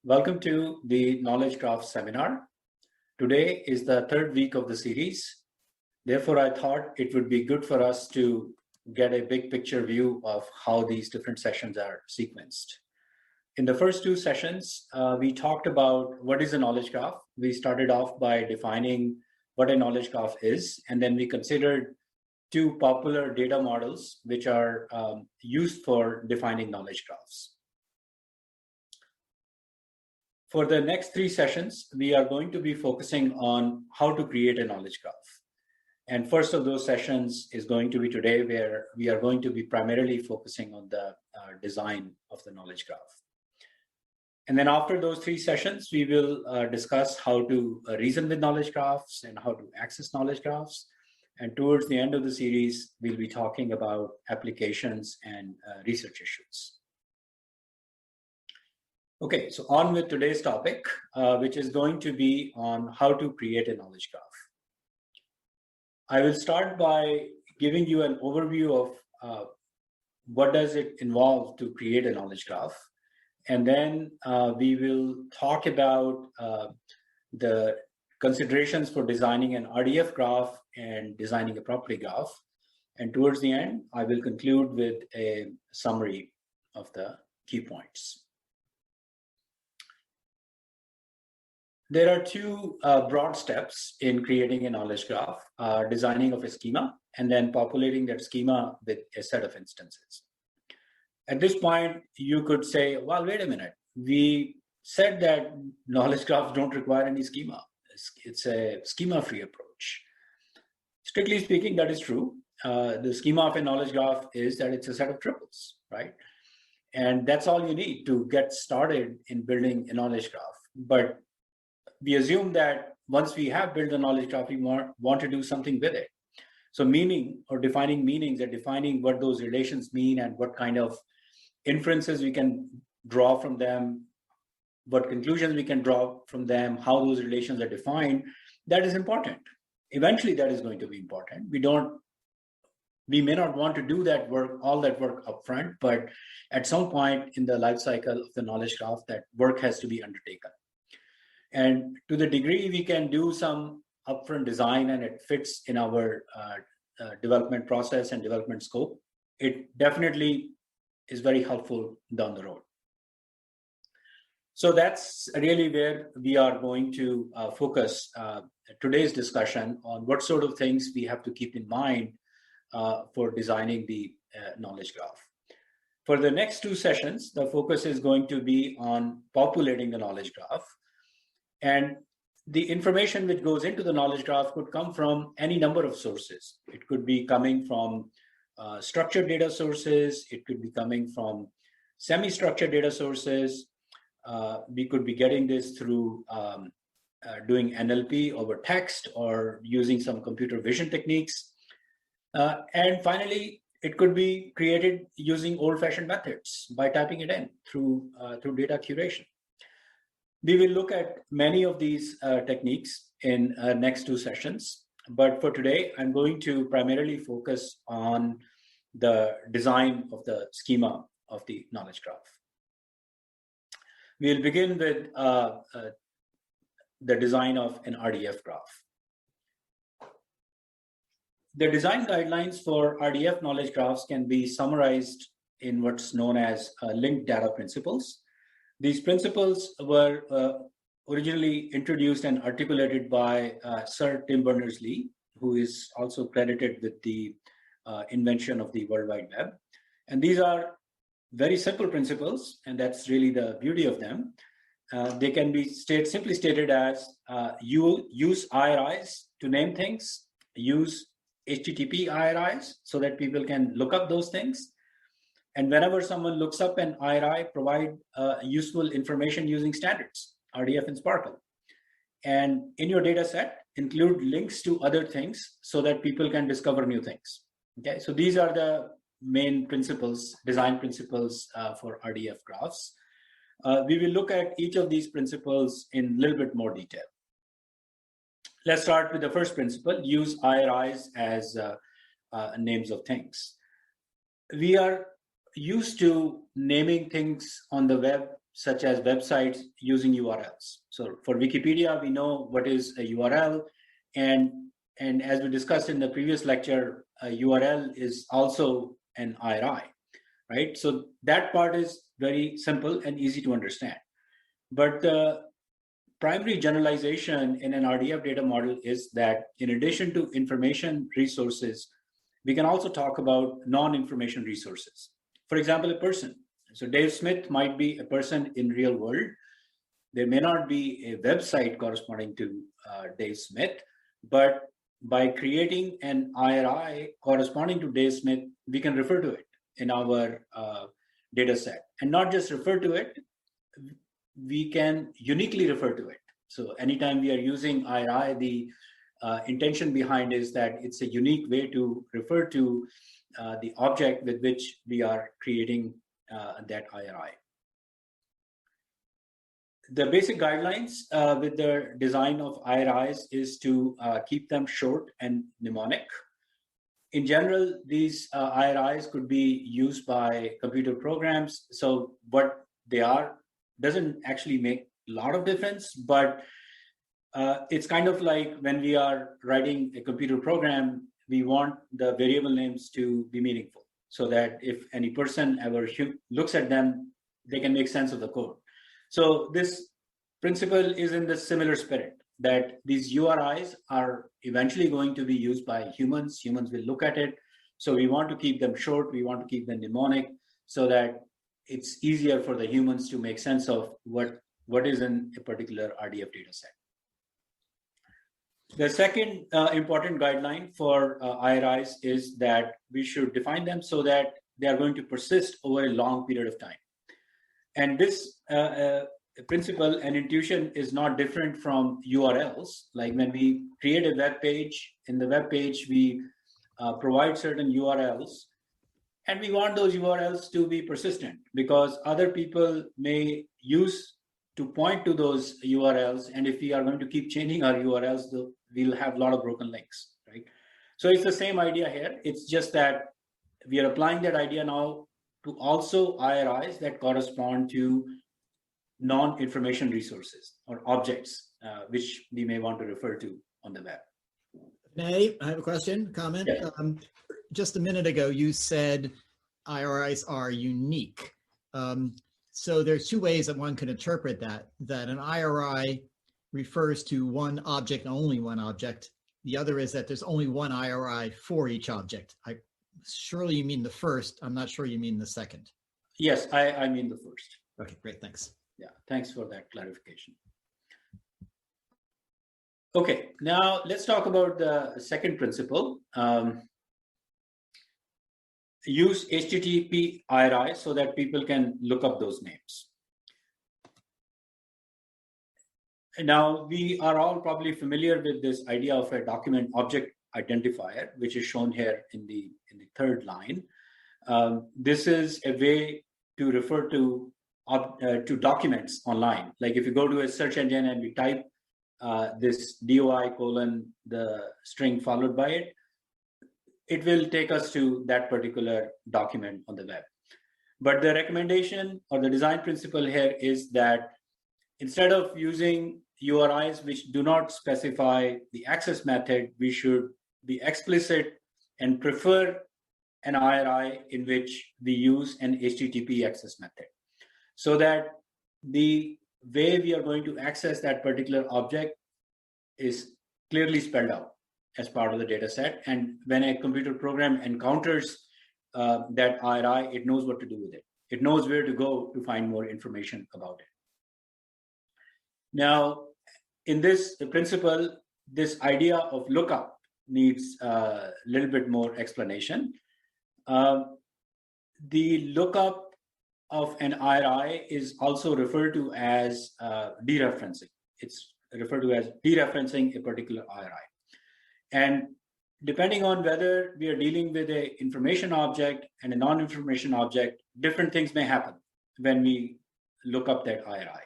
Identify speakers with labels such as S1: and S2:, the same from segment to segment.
S1: Welcome to the Knowledge Graph seminar. Today is the third week of the series. Therefore, I thought it would be good for us to get a big picture view of how these different sessions are sequenced. In the first two sessions, we talked about what is a knowledge graph. We started off by defining what a knowledge graph is, and then we considered two popular data models which are used for defining knowledge graphs. For the next three sessions, we are going to be focusing on how to create a knowledge graph. And first of those sessions is going to be today, where we are going to be primarily focusing on the design of the knowledge graph. And then after those three sessions, we will discuss how to reason with knowledge graphs and how to access knowledge graphs. And towards the end of the series, we'll be talking about applications and research issues. Okay, so on with today's topic, which is going to be on how to create a knowledge graph. I will start by giving you an overview of what does it involve to create a knowledge graph. And then we will talk about the considerations for designing an RDF graph and designing a property graph. And towards the end, I will conclude with a summary of the key points. There are two broad steps in creating a knowledge graph, designing of a schema, and then populating that schema with a set of instances. At this point, you could say, well, wait a minute. We said that knowledge graphs don't require any schema. It's a schema-free approach. Strictly speaking, that is true. The schema of a knowledge graph is that it's a set of triples, right? And that's all you need to get started in building a knowledge graph. But we assume that once we have built a knowledge graph, we want to do something with it. So meaning or defining meanings and defining what those relations mean and what kind of inferences we can draw from them, what conclusions we can draw from them, how those relations are defined, that is important. Eventually, that is going to be important. We may not want to do that work, all that work upfront, but at some point in the life cycle of the knowledge graph, that work has to be undertaken. And to the degree we can do some upfront design and it fits in our development process and development scope, it definitely is very helpful down the road. So that's really where we are going to focus today's discussion on what sort of things we have to keep in mind for designing the knowledge graph. For the next two sessions, the focus is going to be on populating the knowledge graph. And the information which goes into the knowledge graph could come from any number of sources. It could be coming from structured data sources. It could be coming from semi-structured data sources. We could be getting this through doing NLP over text or using some computer vision techniques. And finally, it could be created using old-fashioned methods by typing it in through data curation. We will look at many of these techniques in next two sessions, but for today, I'm going to primarily focus on the design of the schema of the knowledge graph. We'll begin with the design of an RDF graph. The design guidelines for RDF knowledge graphs can be summarized in what's known as linked data principles. These principles were originally introduced and articulated by Sir Tim Berners-Lee, who is also credited with the invention of the World Wide Web. And these are very simple principles, and that's really the beauty of them. They can be simply stated as you use IRIs to name things, use HTTP IRIs so that people can look up those things. And whenever someone looks up an IRI, provide useful information using standards, RDF and Sparkle. And in your data set, include links to other things so that people can discover new things. Okay, so these are the main principles, design principles for RDF graphs. We will look at each of these principles in a little bit more detail. Let's start with the first principle, use IRIs as names of things. We are used to naming things on the web such as websites using URLs. So for Wikipedia, we know what is a URL. And as we discussed in the previous lecture, a URL is also an IRI, right? So that part is very simple and easy to understand. But the primary generalization in an RDF data model is that in addition to information resources, we can also talk about non-information resources. For example, a person. So Dave Smith might be a person in real world. There may not be a website corresponding to Dave Smith, but by creating an IRI corresponding to Dave Smith, we can refer to it in our data set. And not just refer to it, we can uniquely refer to it. So anytime we are using IRI, the intention behind is that it's a unique way to refer to the object with which we are creating that IRI. The basic guidelines with the design of IRIs is to keep them short and mnemonic. In general, these IRIs could be used by computer programs. So what they are doesn't actually make a lot of difference, but it's kind of like when we are writing a computer program, we want the variable names to be meaningful so that if any person ever looks at them, they can make sense of the code. So this principle is in the similar spirit that these URIs are eventually going to be used by humans. Humans will look at it. So we want to keep them short. We want to keep them mnemonic so that it's easier for the humans to make sense of what is in a particular RDF data set. The second important guideline for IRIs is that we should define them so that they are going to persist over a long period of time. And this principle and intuition is not different from URLs. Like when we create a web page, in the web page, we provide certain URLs, and we want those URLs to be persistent because other people may use to point to those URLs. And if we are going to keep changing our URLs, we'll have a lot of broken links, right? So it's the same idea here. It's just that we are applying that idea now to also IRIs that correspond to non-information resources or objects, which we may want to refer to on the web.
S2: Nay, I have a question, comment.
S1: Yeah.
S2: Just a minute ago, you said IRIs are unique. So there's two ways that one could interpret that an IRI refers to one object and only one object. The other is that there's only one IRI for each object. Surely you mean the first. I'm not sure you mean the second.
S1: Yes, I mean the first.
S2: Okay, great, thanks.
S1: Yeah, thanks for that clarification. Okay, now let's talk about the second principle. Use HTTP IRI so that people can look up those names. Now, we are all probably familiar with this idea of a document object identifier, which is shown here in the third line. This is a way to refer to documents online. Like if you go to a search engine and we type this DOI : the string followed by it, it will take us to that particular document on the web. But the recommendation or the design principle here is that instead of using URIs which do not specify the access method, we should be explicit and prefer an IRI in which we use an HTTP access method, so that the way we are going to access that particular object is clearly spelled out as part of the data set. And when a computer program encounters that IRI, it knows what to do with it. It knows where to go to find more information about it. Now, in this principle, this idea of lookup needs a little bit more explanation. The lookup of an IRI is also referred to as dereferencing. It's referred to as dereferencing a particular IRI. And depending on whether we are dealing with an information object and a non-information object, different things may happen when we look up that IRI.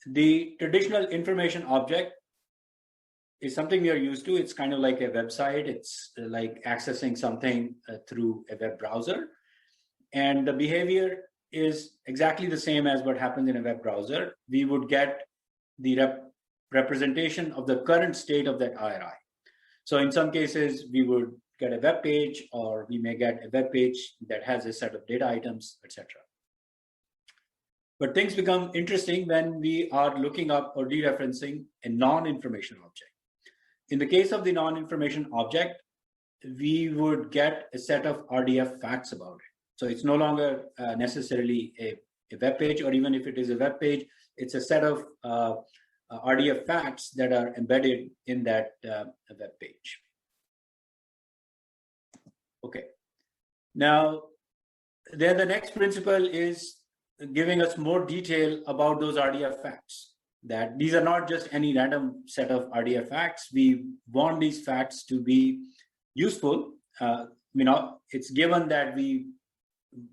S1: The traditional information object is something we are used to. It's kind of like a website. It's like accessing something through a web browser. And the behavior is exactly the same as what happens in a web browser. We would get the representation of the current state of that IRI. So in some cases, we would get a web page, or we may get a web page that has a set of data items, etc. But things become interesting when we are looking up or dereferencing a non-information object. In the case of the non-information object, we would get a set of RDF facts about it. So it's no longer necessarily a web page, or even if it is a web page, it's a set of RDF facts that are embedded in that web page. Okay. Now, then the next principle is giving us more detail about those RDF facts. That these are not just any random set of RDF facts. We want these facts to be useful. It's given that we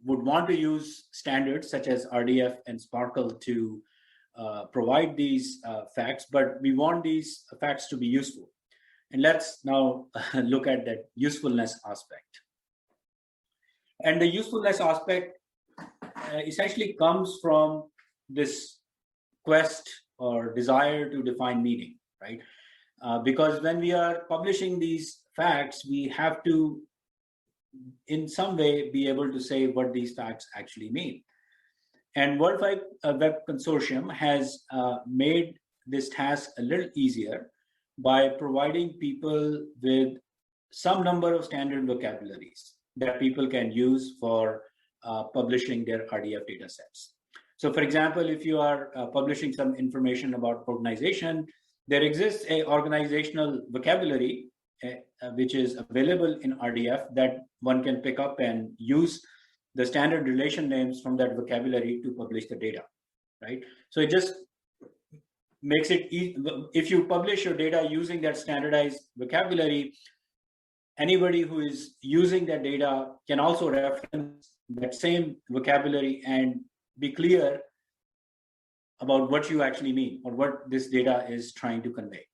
S1: would want to use standards such as RDF and SPARQL to provide these facts, but we want these facts to be useful. And let's now look at that usefulness aspect. And the usefulness aspect essentially comes from this quest or desire to define meaning, right? Because when we are publishing these facts, we have to, in some way, be able to say what these facts actually mean. And World Wide Web Consortium has made this task a little easier by providing people with some number of standard vocabularies that people can use for publishing their RDF data sets. So for example, if you are publishing some information about organization, there exists a organizational vocabulary which is available in RDF that one can pick up and use the standard relation names from that vocabulary to publish the data, right? So it just makes it easy. If you publish your data using that standardized vocabulary, anybody who is using that data can also reference that same vocabulary and be clear about what you actually mean or what this data is trying to convey.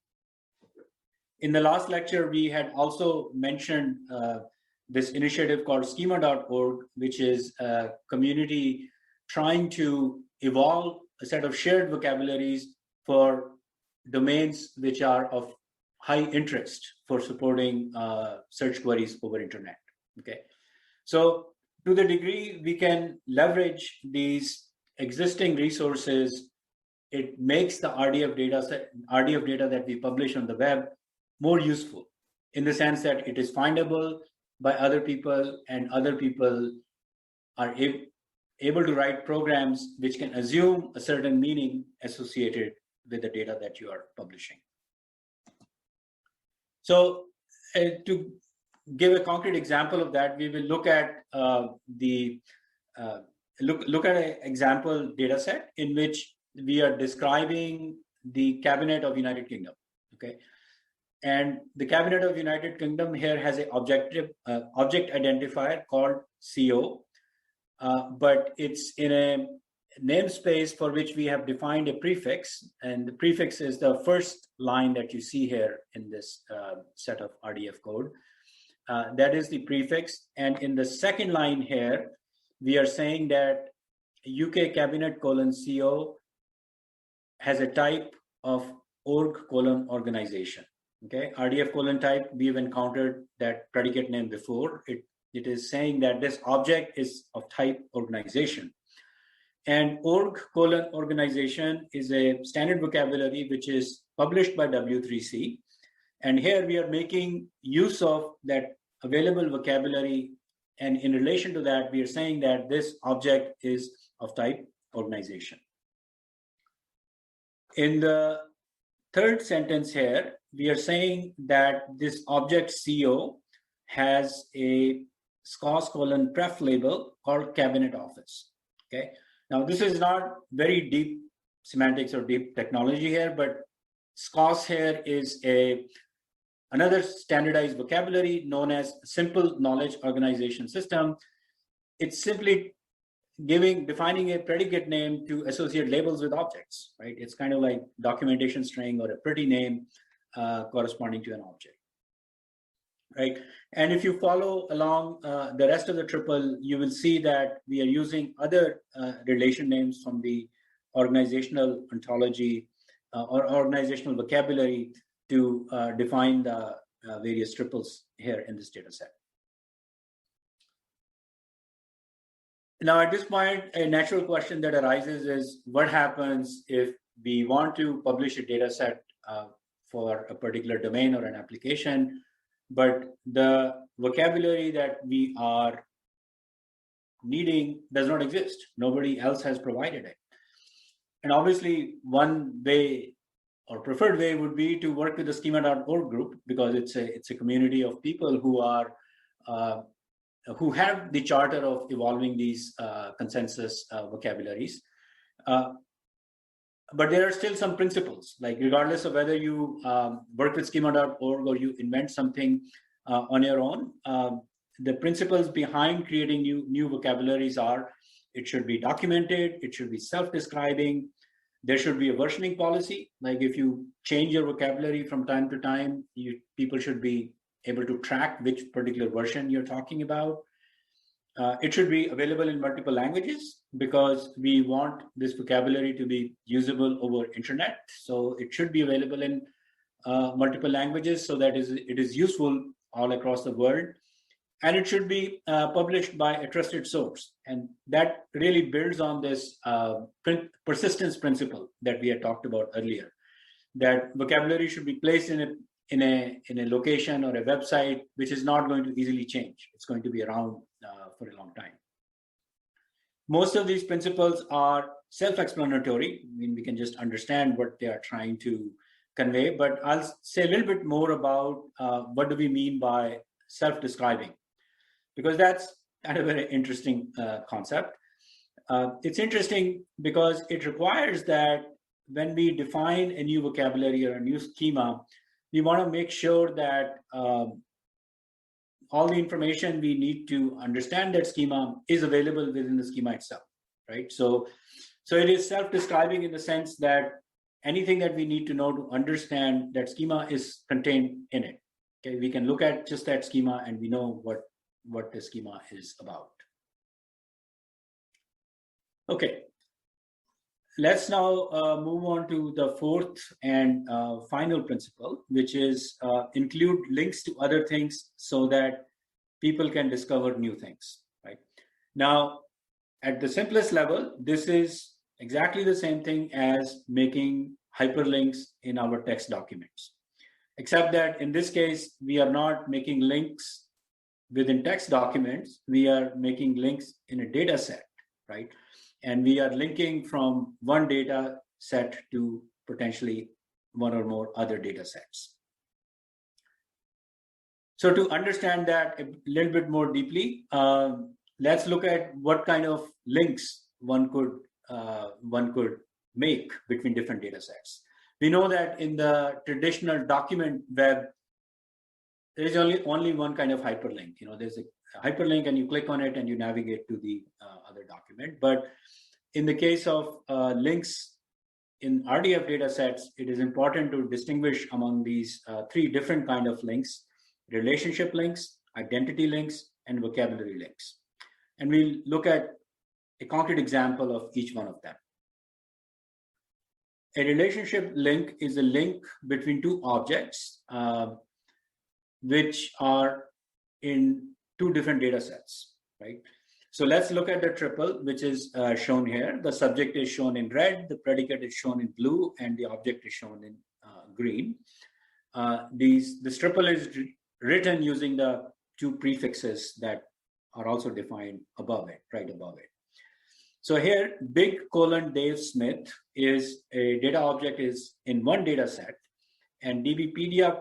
S1: In the last lecture, we had also mentioned this initiative called schema.org, which is a community trying to evolve a set of shared vocabularies for domains which are of high interest for supporting search queries over internet. Okay, so to the degree we can leverage these existing resources, it makes the RDF data that we publish on the web more useful, in the sense that it is findable by other people, and other people are able to write programs which can assume a certain meaning associated with the data that you are publishing. So to give a concrete example of that, we will look at look at an example data set in which we are describing the Cabinet of United Kingdom. Okay, and the Cabinet of United Kingdom here has an object identifier called CO, but it's in a namespace for which we have defined a prefix, and the prefix is the first line that you see here in this set of RDF code. That is the prefix, and in the second line here, we are saying that UK Cabinet :CO has a type of org:organization. Okay, RDF :type, we've encountered that predicate name before. It is saying that this object is of type organization. And org:organization is a standard vocabulary which is published by W3C. And here we are making use of that available vocabulary. And in relation to that, we are saying that this object is of type organization. In the third sentence here, we are saying that this object CO has a SCOS::pref label called Cabinet Office. Okay. Now, this is not very deep semantics or deep technology here, but SCOS here is another standardized vocabulary known as Simple Knowledge Organization System. It's simply defining a predicate name to associate labels with objects, right? It's kind of like documentation string or a pretty name corresponding to an object. right? And if you follow along the rest of the triple, you will see that we are using other relation names from the organizational ontology or organizational vocabulary to define the various triples here in this data set. Now, at this point, a natural question that arises is what happens if we want to publish a data set for a particular domain or an application, but the vocabulary that we are needing does not exist. Nobody else has provided it. And obviously, one way or preferred way would be to work with the schema.org group, because it's a community of people who are who have the charter of evolving these consensus vocabularies. But there are still some principles, like regardless of whether you work with schema.org or you invent something on your own, the principles behind creating new vocabularies are: it should be documented, it should be self-describing, there should be a versioning policy. Like if you change your vocabulary from time to time, people should be able to track which particular version you're talking about. It should be available in multiple languages, because we want this vocabulary to be usable over internet. So it should be available in multiple languages so that it is useful all across the world. And it should be published by a trusted source. And that really builds on this persistence principle that we had talked about earlier, that vocabulary should be placed in a location or a website which is not going to easily change. It's going to be around for a long time. Most of these principles are self-explanatory. I mean, we can just understand what they are trying to convey, but I'll say a little bit more about what do we mean by self-describing, because that's kind of an interesting concept. It's interesting because it requires that when we define a new vocabulary or a new schema, we want to make sure that all the information we need to understand that schema is available within the schema itself, right? So it is self-describing in the sense that anything that we need to know to understand that schema is contained in it. Okay, we can look at just that schema and we know what the schema is about. Okay, let's now move on to the fourth and final principle, which is include links to other things so that people can discover new things, right? Now, at the simplest level, this is exactly the same thing as making hyperlinks in our text documents, except that in this case, we are not making links within text documents, we are making links in a data set, right? And we are linking from one data set to potentially one or more other data sets. So to understand that a little bit more deeply, let's look at what kind of links one could make between different data sets. We know that in the traditional document web, there is only one kind of hyperlink. You know, there's a hyperlink and you click on it and you navigate to the other document. But in the case of links in RDF data sets, it is important to distinguish among these three different kind of links: relationship links, identity links, and vocabulary links. And we'll look at a concrete example of each one of them. A relationship link is a link between two objects which are in two different data sets, right? So let's look at the triple, which is shown here. The subject is shown in red, the predicate is shown in blue, and the object is shown in green. This triple is written using the two prefixes that are also defined above it, right above it. So here, big : Dave Smith is a data object is in one data set, and DBpedia :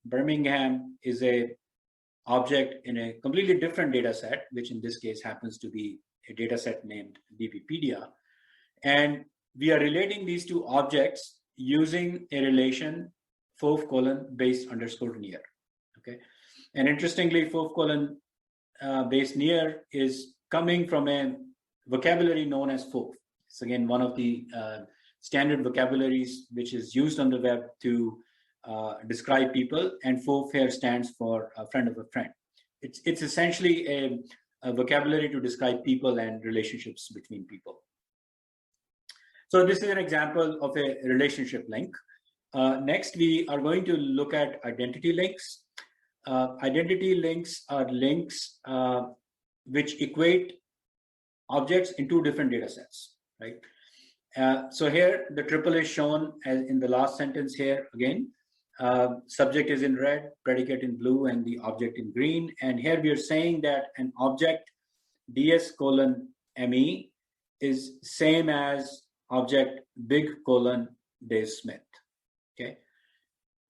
S1: Birmingham is a object in a completely different data set, which in this case happens to be a data set named DBpedia. And we are relating these two objects using a relation Fov : base _ near. Okay, and interestingly, Fov : base near is coming from a vocabulary known as Fov. It's again one of the standard vocabularies which is used on the web to describe people, and FOF here stands for a friend of a friend. It's essentially a vocabulary to describe people and relationships between people. So this is an example of a relationship link. Next, we are going to look at identity links. Identity links are links which equate objects in two different data sets, right? So here the triple is shown as in the last sentence here again. Subject is in red, predicate in blue, and the object in green. And here we are saying that an object DS:ME is same as object big:Dave Smith. Okay.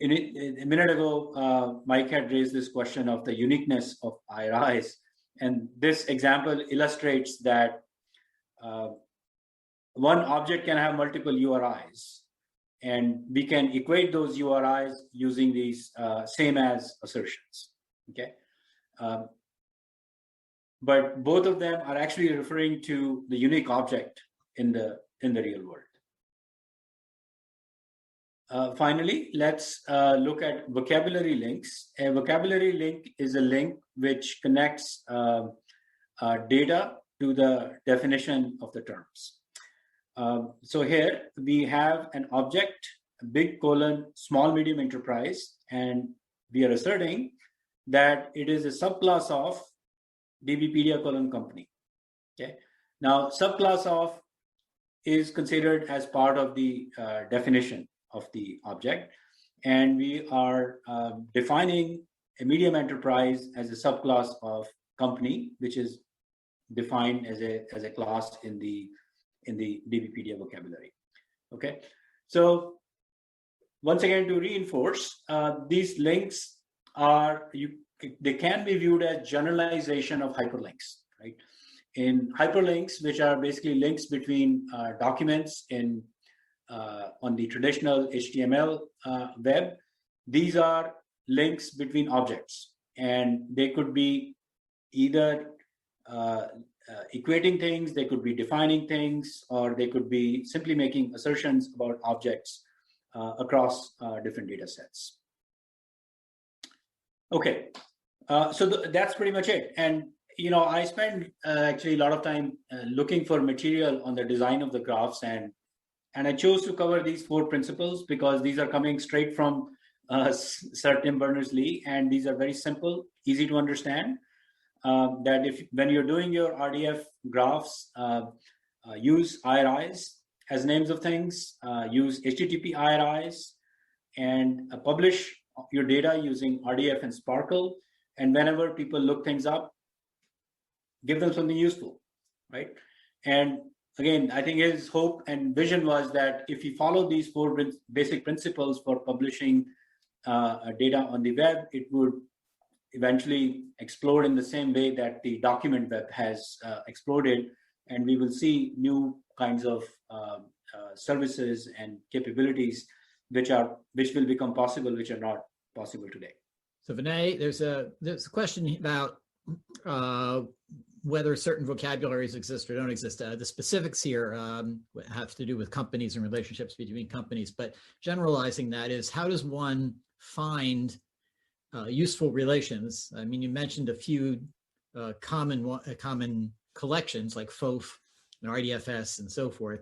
S1: A minute ago, Mike had raised this question of the uniqueness of IRIs, and this example illustrates that one object can have multiple URIs, and we can equate those URIs using these same as assertions. Okay, but both of them are actually referring to the unique object in the real world. Finally, let's look at vocabulary links. A vocabulary link is a link which connects data to the definition of the terms. So here we have an object, big:small medium enterprise, and we are asserting that it is a subclass of DBpedia:company. Okay. Now, subclass of is considered as part of the definition of the object, and we are defining a medium enterprise as a subclass of company, which is defined as a class in the DBpedia vocabulary. Okay, so once again, to reinforce, these links they can be viewed as generalization of hyperlinks, right? In hyperlinks, which are basically links between documents on the traditional HTML web, these are links between objects, and they could be either equating things, they could be defining things, or they could be simply making assertions about objects across different data sets. Okay, so that's pretty much it. And I spend actually a lot of time looking for material on the design of the graphs, and I chose to cover these 4 principles because these are coming straight from Sir Tim Berners-Lee, and these are very simple, easy to understand. That when you're doing your RDF graphs, use IRIs as names of things, use HTTP IRIs, and publish your data using RDF and Sparkle. And whenever people look things up, give them something useful, right? And again, I think his hope and vision was that if you follow these 4 basic principles for publishing data on the web, it would eventually explode in the same way that the document web has exploded, and we will see new kinds of services and capabilities which will become possible, which are not possible today.
S2: So Vinay, there's a question about whether certain vocabularies exist or don't exist. The specifics here have to do with companies and relationships between companies, but generalizing that is, how does one find useful relations? I mean, you mentioned a few common collections like FOF and RDFS and so forth.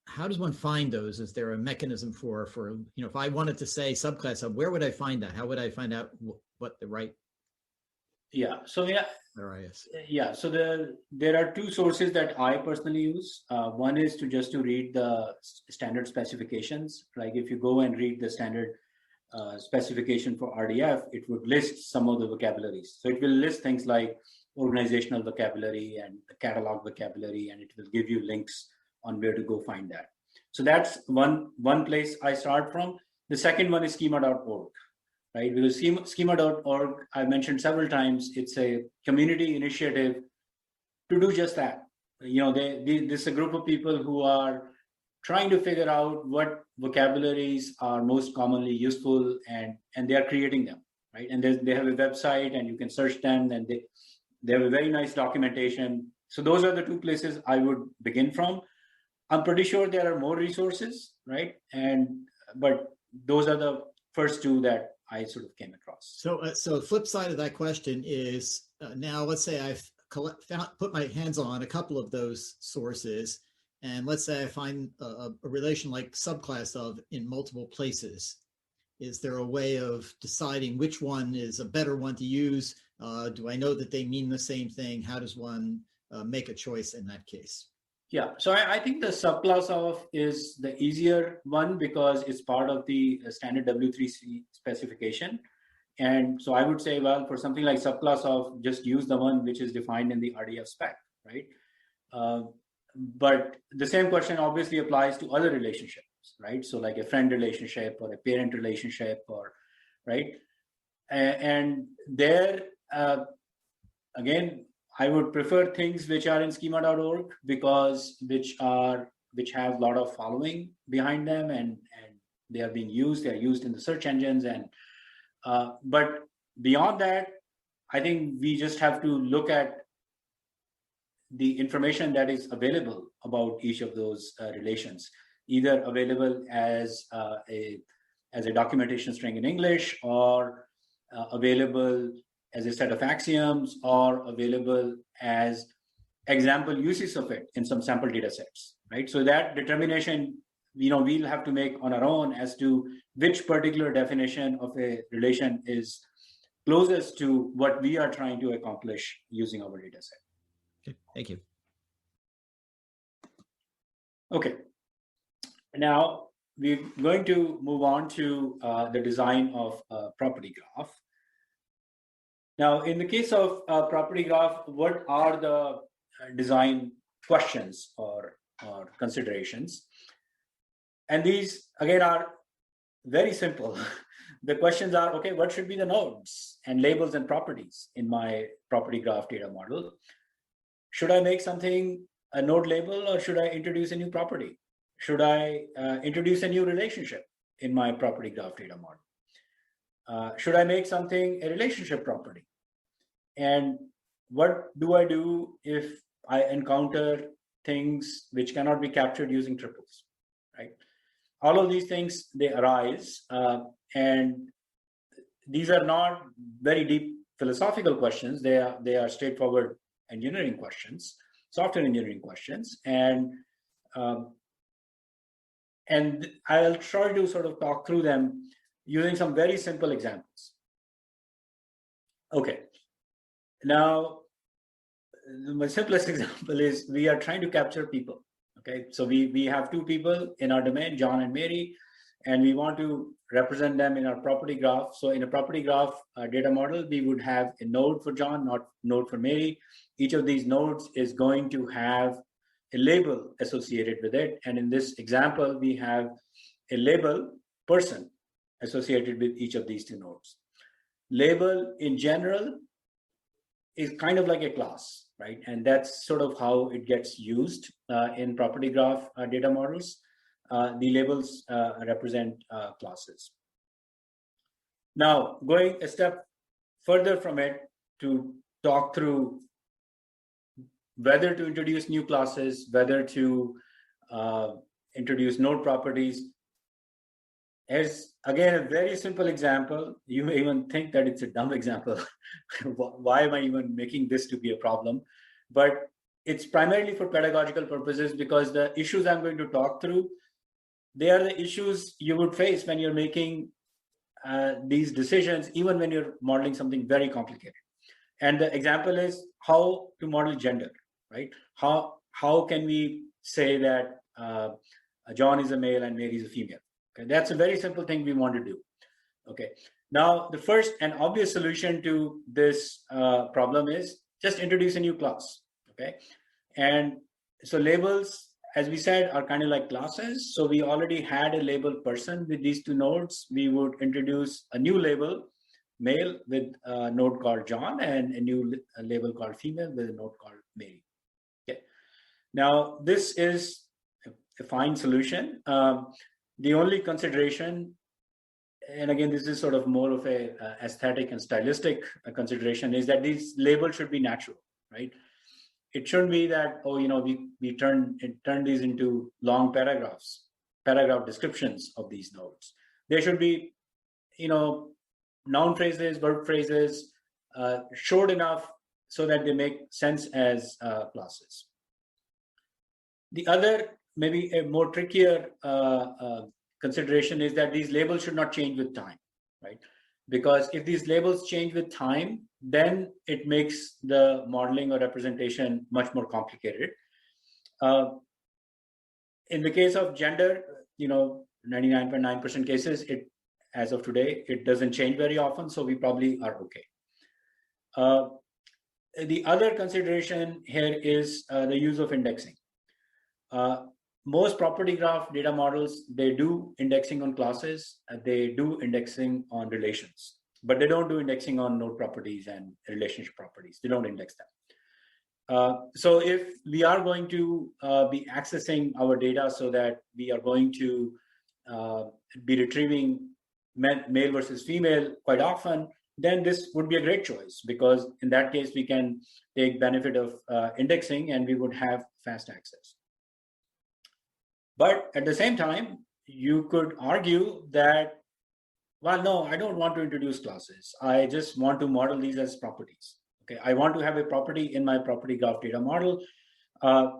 S2: How does one find those? Is there a mechanism for if I wanted to say subclass of, where would I find that? How would I find out what the right?
S1: Yeah. So yeah.
S2: RIS.
S1: Yeah. So there are 2 sources that I personally use. One is to read the standard specifications. Like if you go and read the standard specification for RDF, it would list some of the vocabularies. So it will list things like organizational vocabulary and the catalog vocabulary, and it will give you links on where to go find that. So that's one place I start from. The second one is schema.org, right? Because schema.org, I mentioned several times, it's a community initiative to do just that. This is a group of people who are trying to figure out what vocabularies are most commonly useful, and they are creating them, right? And they have a website, and you can search them, and they have a very nice documentation. So those are the 2 places I would begin from. I'm pretty sure there are more resources, right? But those are the first two that I sort of came across.
S2: So flip side of that question is now let's say I've put my hands on a couple of those sources, and let's say I find a relation like subclass of in multiple places. Is there a way of deciding which one is a better one to use? Do I know that they mean the same thing? How does one make a choice in that case?
S1: Yeah, so I think the subclass of is the easier one because it's part of the standard W3C specification. And so I would say, well, for something like subclass of, just use the one which is defined in the RDF spec, right? But the same question obviously applies to other relationships, right? So like a friend relationship or a parent relationship, or right? And there, again, I would prefer things which are in schema.org because which have a lot of following behind them, and they are being used. They are used in the search engines, and but beyond that, I think we just have to look at the information that is available about each of those relations, either available as a documentation string in English, or available as a set of axioms, or available as example uses of it in some sample data sets, right? So that determination, we'll have to make on our own as to which particular definition of a relation is closest to what we are trying to accomplish using our data set.
S2: Okay, thank you.
S1: Okay, now we're going to move on to the design of a property graph. Now, in the case of property graph, what are the design questions or considerations? And these, again, are very simple. The questions are, okay, what should be the nodes and labels and properties in my property graph data model? Should I make something a node label, or should I introduce a new property? Should I introduce a new relationship in my property graph data model? Should I make something a relationship property? And what do I do if I encounter things which cannot be captured using triples, right? All of these things, they arise, and these are not very deep philosophical questions. They are straightforward engineering questions, software engineering questions, and I'll try to sort of talk through them using some very simple examples. Okay, now my simplest example is we are trying to capture people. Okay, so we have two people in our domain, John and Mary, and we want to represent them in our property graph. So in a property graph data model, we would have a node for John, not node for Mary. Each of these nodes is going to have a label associated with it. And in this example, we have a label person associated with each of these two nodes. Label in general is kind of like a class, right? And that's sort of how it gets used in property graph data models. The labels represent classes. Now, going a step further from it to talk through whether to introduce new classes, whether to introduce node properties. Here's again a very simple example. You may even think that it's a dumb example. Why am I even making this to be a problem? But it's primarily for pedagogical purposes, because the issues I'm going to talk through, they are the issues you would face when you're making these decisions, even when you're modeling something very complicated. And the example is how to model gender, right? How can we say that John is a male and Mary is a female? Okay, that's a very simple thing we want to do. Okay, now the first and obvious solution to this problem is just introduce a new class. Okay, and so labels, as we said, are kind of like classes. So we already had a label person with these two nodes. We would introduce a new label male with a node called John, and a new label called female with a node called Mary. Okay, now this is a fine solution. The only consideration, and again, this is sort of more of a aesthetic and stylistic consideration, is that these labels should be natural, right? It shouldn't be that, oh, we turn these into long paragraph descriptions of these nodes. They should be noun phrases, verb phrases, short enough so that they make sense as classes. The other, maybe a more trickier consideration is that these labels should not change with time, right? Because if these labels change with time, then it makes the modeling or representation much more complicated. In the case of gender, 99.9% cases, as of today, it doesn't change very often, so we probably are okay. The other consideration here is the use of indexing. Most property graph data models, they do indexing on classes, they do indexing on relations, but they don't do indexing on node properties and relationship properties. They don't index them. So if we are going to be accessing our data so that we are going to be retrieving male versus female quite often, then this would be a great choice, because in that case, we can take benefit of indexing and we would have fast access. But at the same time, you could argue that, well, no, I don't want to introduce classes. I just want to model these as properties. Okay, I want to have a property in my property graph data model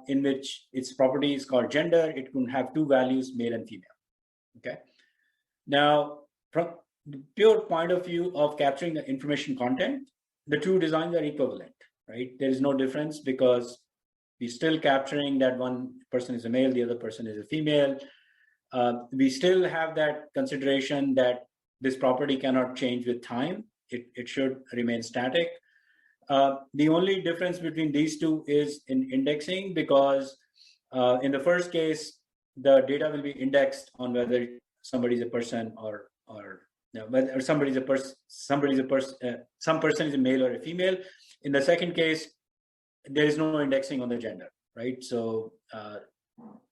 S1: in which its property is called gender. It can have two values, male and female. Okay. Now, from the pure point of view of capturing the information content, the two designs are equivalent, right? There is no difference, because we're still capturing that one person is a male, the other person is a female. We still have that consideration that this property cannot change with time. It should remain static. The only difference between these two is in indexing, because in the first case, the data will be indexed on whether somebody is a person or whether somebody is a person, some person is a male or a female. In the second case, there is no indexing on the gender, right? So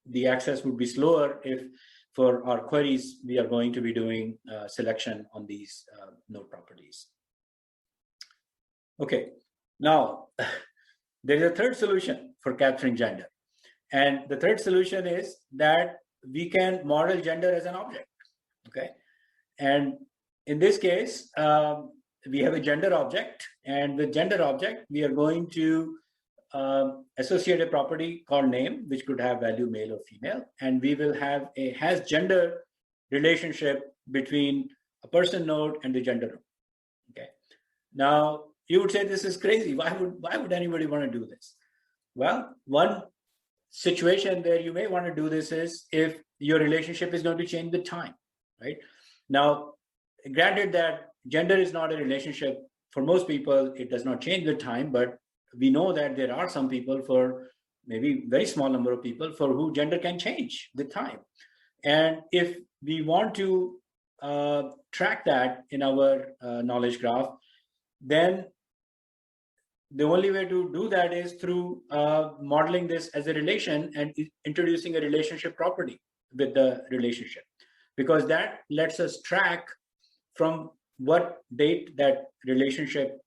S1: the access would be slower if, for our queries, we are going to be doing selection on these node properties. Okay, now there is a third solution for capturing gender. And the third solution is that we can model gender as an object, okay? And in this case, we have a gender object, and with gender object, we are going to associate a property called name, which could have value male or female, and we will have a has gender relationship between a person node and the gender node. Okay. Now you would say this is crazy. Why would anybody want to do this? Well, one situation where you may want to do this is if your relationship is going to change with time, right? Now, granted that gender is not a relationship for most people, it does not change with time, but we know that there are some people, for maybe very small number of people, for who gender can change with time. And if we want to track that in our knowledge graph, then the only way to do that is through modeling this as a relation and introducing a relationship property with the relationship, because that lets us track from what date that relationship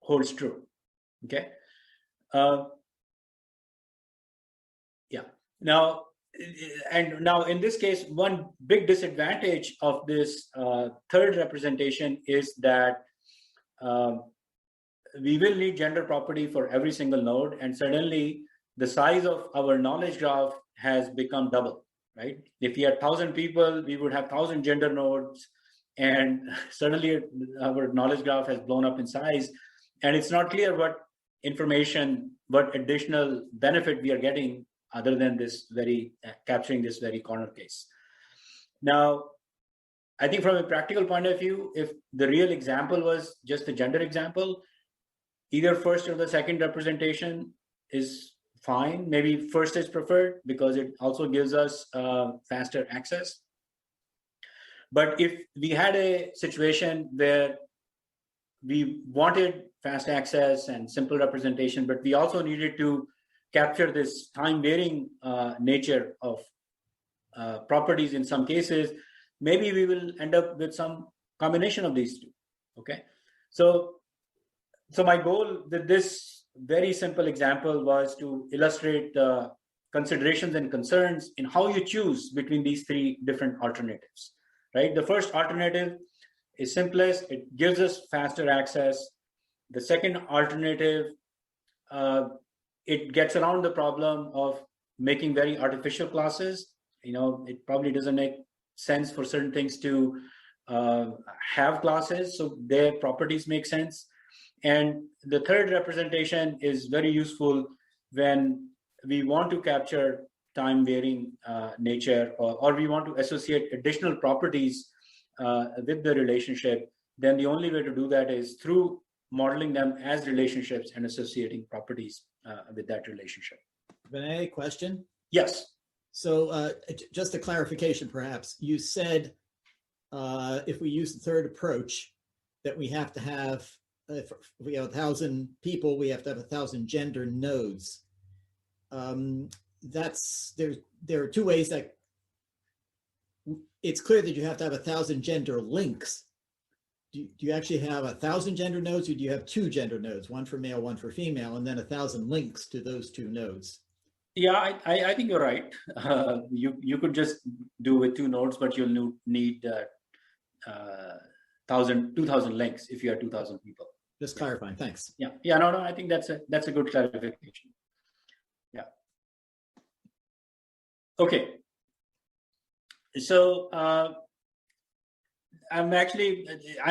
S1: holds true. Okay. Yeah. Now, in this case, one big disadvantage of this third representation is that we will need gender property for every single node, and suddenly the size of our knowledge graph has become double, right? If we had 1,000 people, we would have 1,000 gender nodes, and suddenly our knowledge graph has blown up in size, and it's not clear what information, what additional benefit we are getting other than this very capturing this very corner case. Now, I think from a practical point of view, if the real example was just the gender example, either first or the second representation is fine. Maybe first is preferred because it also gives us faster access. But if we had a situation where we wanted fast access and simple representation, but we also needed to capture this time varying nature of properties in some cases, maybe we will end up with some combination of these two. Okay. So my goal with this very simple example was to illustrate the considerations and concerns in how you choose between these three different alternatives. right? The first alternative is simplest. It gives us faster access. The second alternative, it gets around the problem of making very artificial classes. It probably doesn't make sense for certain things to have classes, so their properties make sense. And the third representation is very useful when we want to capture time varying nature, or we want to associate additional properties with the relationship. Then the only way to do that is through modeling them as relationships and associating properties with that relationship.
S2: Vinay, question?
S1: Yes.
S2: So just a clarification, perhaps. You said if we use the third approach, that we have to have, if we have 1,000 people, we have to have 1,000 gender nodes. There are two ways that it's clear that you have to have 1,000 gender links. Do you actually have 1,000 gender nodes, or do you have 2 gender nodes, one for male, one for female, and then 1,000 links to those 2 nodes?
S1: Yeah, I think you're right. You could just do with 2 nodes, but you'll need 2,000 links if you have 2,000 people.
S2: Just clarifying. Thanks.
S1: Yeah. No. I think that's a good clarification. Yeah. Okay. So I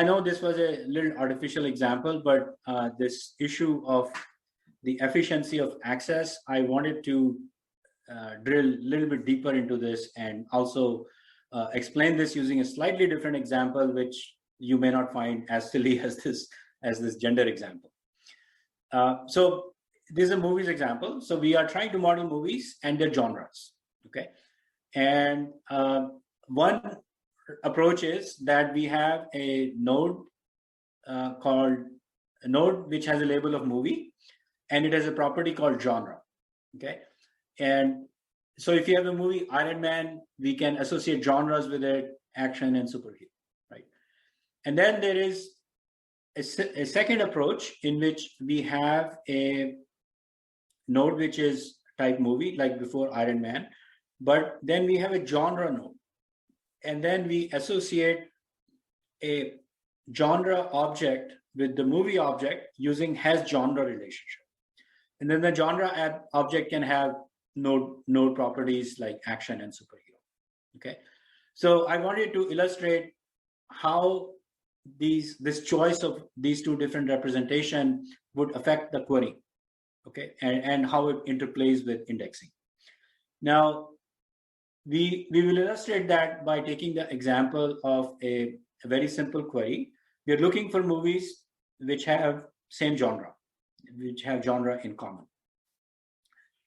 S1: know this was a little artificial example, but this issue of the efficiency of access, I wanted to drill a little bit deeper into this and also explain this using a slightly different example, which you may not find as silly as this gender example. So this is a movies example. So we are trying to model movies and their genres. Okay. And one approach is that we have a node called a node which has a label of movie, and it has a property called genre. Okay. And so if you have a movie Iron Man, we can associate genres with it, action and superhero, right? And then there is a second approach in which we have a node which is type movie, like before Iron Man, but then we have a genre node. And then we associate a genre object with the movie object using has genre relationship. And then the genre object can have node properties like action and superhero. Okay. So I wanted to illustrate how this choice of these 2 different representation would affect the query. Okay. And how it interplays with indexing. Now, we will illustrate that by taking the example of a very simple query. We're looking for movies which have same genre, which have genre in common.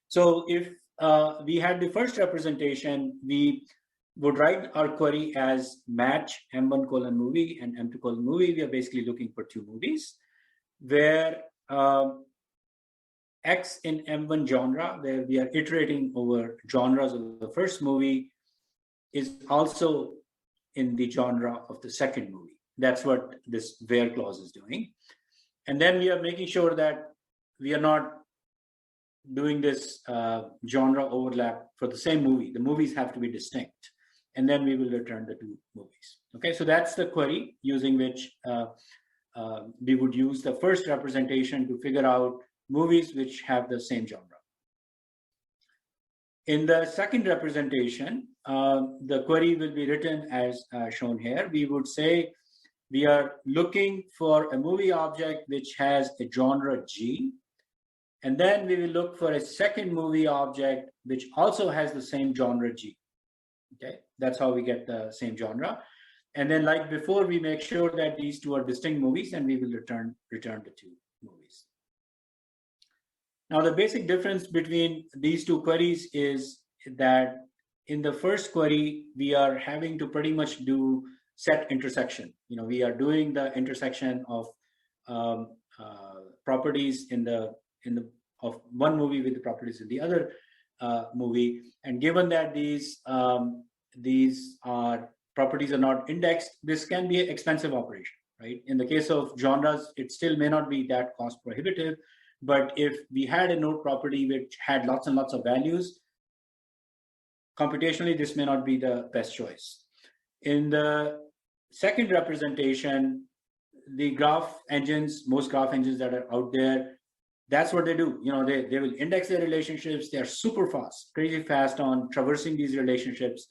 S1: So if we had the first representation, we would write our query as match M1 colon movie and M2 colon movie. We are basically looking for 2 movies where X in M1 genre, where we are iterating over genres of the first movie, is also in the genre of the second movie. That's what this where clause is doing. And then we are making sure that we are not doing this genre overlap for the same movie. The movies have to be distinct. And then we will return the 2 movies. Okay, so that's the query using which we would use the first representation to figure out movies which have the same genre. In the second representation, the query will be written as shown here. We would say we are looking for a movie object which has a genre G, and then we will look for a second movie object which also has the same genre G. Okay, that's how we get the same genre. And then, like before, we make sure that these 2 are distinct movies, and we will return the 2 movies. Now, the basic difference between these 2 queries is that in the first query, we are having to pretty much do set intersection. We are doing the intersection of properties of one movie with the properties in the other movie. And given that these properties are not indexed, this can be an expensive operation, right? In the case of genres, it still may not be that cost prohibitive. But if we had a node property which had lots and lots of values, computationally, this may not be the best choice. In the second representation, the graph engines, most graph engines that are out there, that's what they do. They will index their relationships. They're super fast, crazy fast on traversing these relationships.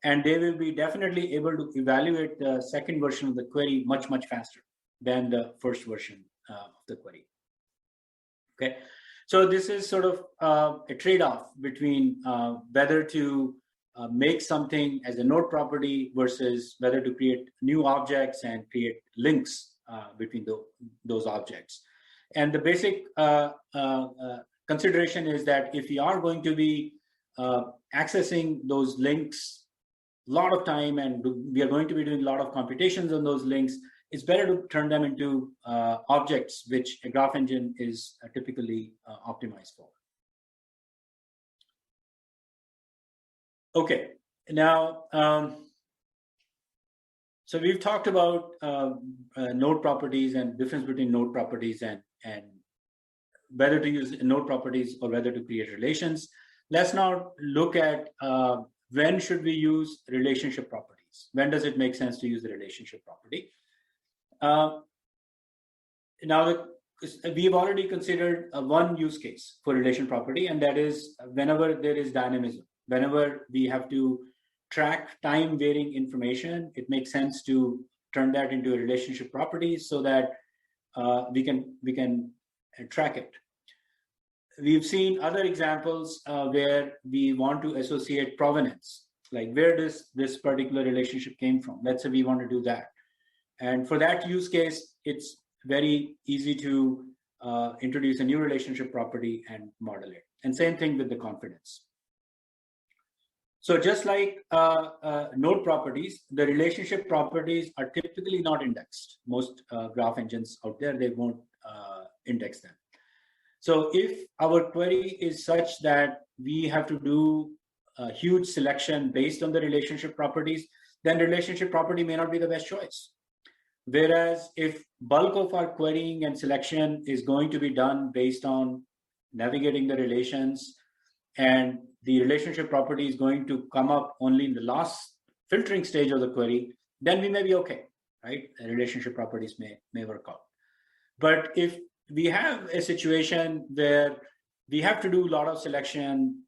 S1: And they will be definitely able to evaluate the second version of the query much, much faster than the first version of the query. Okay, so this is sort of a trade-off between whether to make something as a node property versus whether to create new objects and create links between those objects. And the basic consideration is that if we are going to be accessing those links a lot of time, and we are going to be doing a lot of computations on those links, it's better to turn them into objects, which a graph engine is typically optimized for. Okay, now, so we've talked about node properties and difference between node properties and whether to use node properties or whether to create relations. Let's now look at when should we use relationship properties? When does it make sense to use the relationship property? Now, we've already considered one use case for relation property, and that is whenever there is dynamism. Whenever we have to track time varying information, it makes sense to turn that into a relationship property so that we can track it. We've seen other examples where we want to associate provenance, like where does this particular relationship came from? Let's say we want to do that. And for that use case, it's very easy to introduce a new relationship property and model it. And same thing with the confidence. So just like node properties, the relationship properties are typically not indexed. Most graph engines out there, they won't index them. So if our query is such that we have to do a huge selection based on the relationship properties, then relationship property may not be the best choice. Whereas if bulk of our querying and selection is going to be done based on navigating the relations, and the relationship property is going to come up only in the last filtering stage of the query, then we may be okay, right? The relationship properties may work out. But if we have a situation where we have to do a lot of selection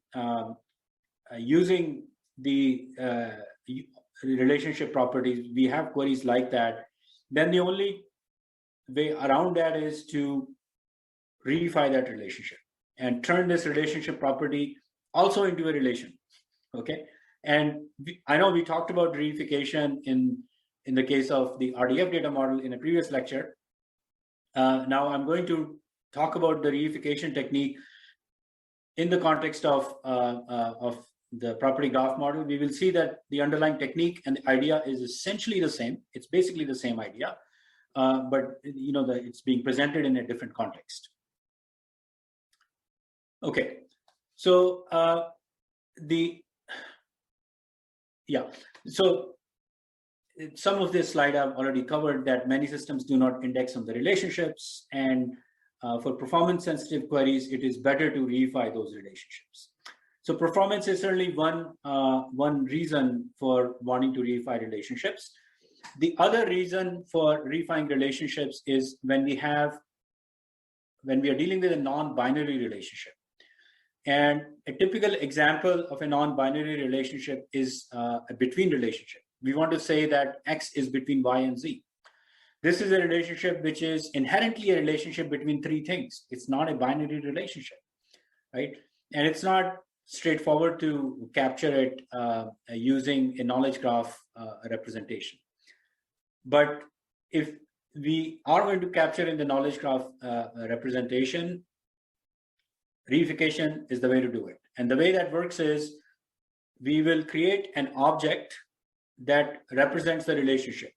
S1: using the relationship properties, we have queries like that, then the only way around that is to reify that relationship and turn this relationship property also into a relation, okay? And I know we talked about reification in the case of the RDF data model in a previous lecture. Now I'm going to talk about the reification technique in the context of the property graph model. We will see that the underlying technique and the idea is essentially the same. It's basically the same idea, but it's being presented in a different context. Okay, so so some of this slide I've already covered, that many systems do not index on the relationships, and for performance sensitive queries, it is better to reify those relationships. So performance is certainly one reason for wanting to reify relationships. The other reason for reifying relationships is when we are dealing with a non-binary relationship. And a typical example of a non-binary relationship is a between relationship. We want to say that X is between Y and Z. This is a relationship which is inherently a relationship between three things. It's not a binary relationship, right? And it's not straightforward to capture it using a knowledge graph representation. But if we are going to capture in the knowledge graph representation, reification is the way to do it. And the way that works is we will create an object that represents the relationship.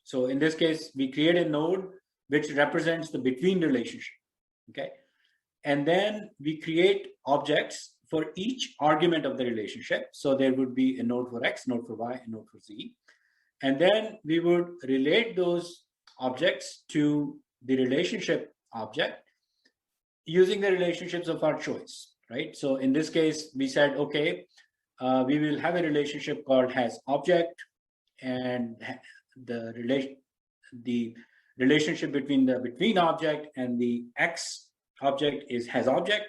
S1: So in this case, we create a node which represents the between relationship, okay? And then we create objects for each argument of the relationship. So there would be a node for X, node for Y, and node for Z. And then we would relate those objects to the relationship object using the relationships of our choice, right? So in this case, we said, okay, we will have a relationship called has object, and the relationship between the between object and the X object is has object,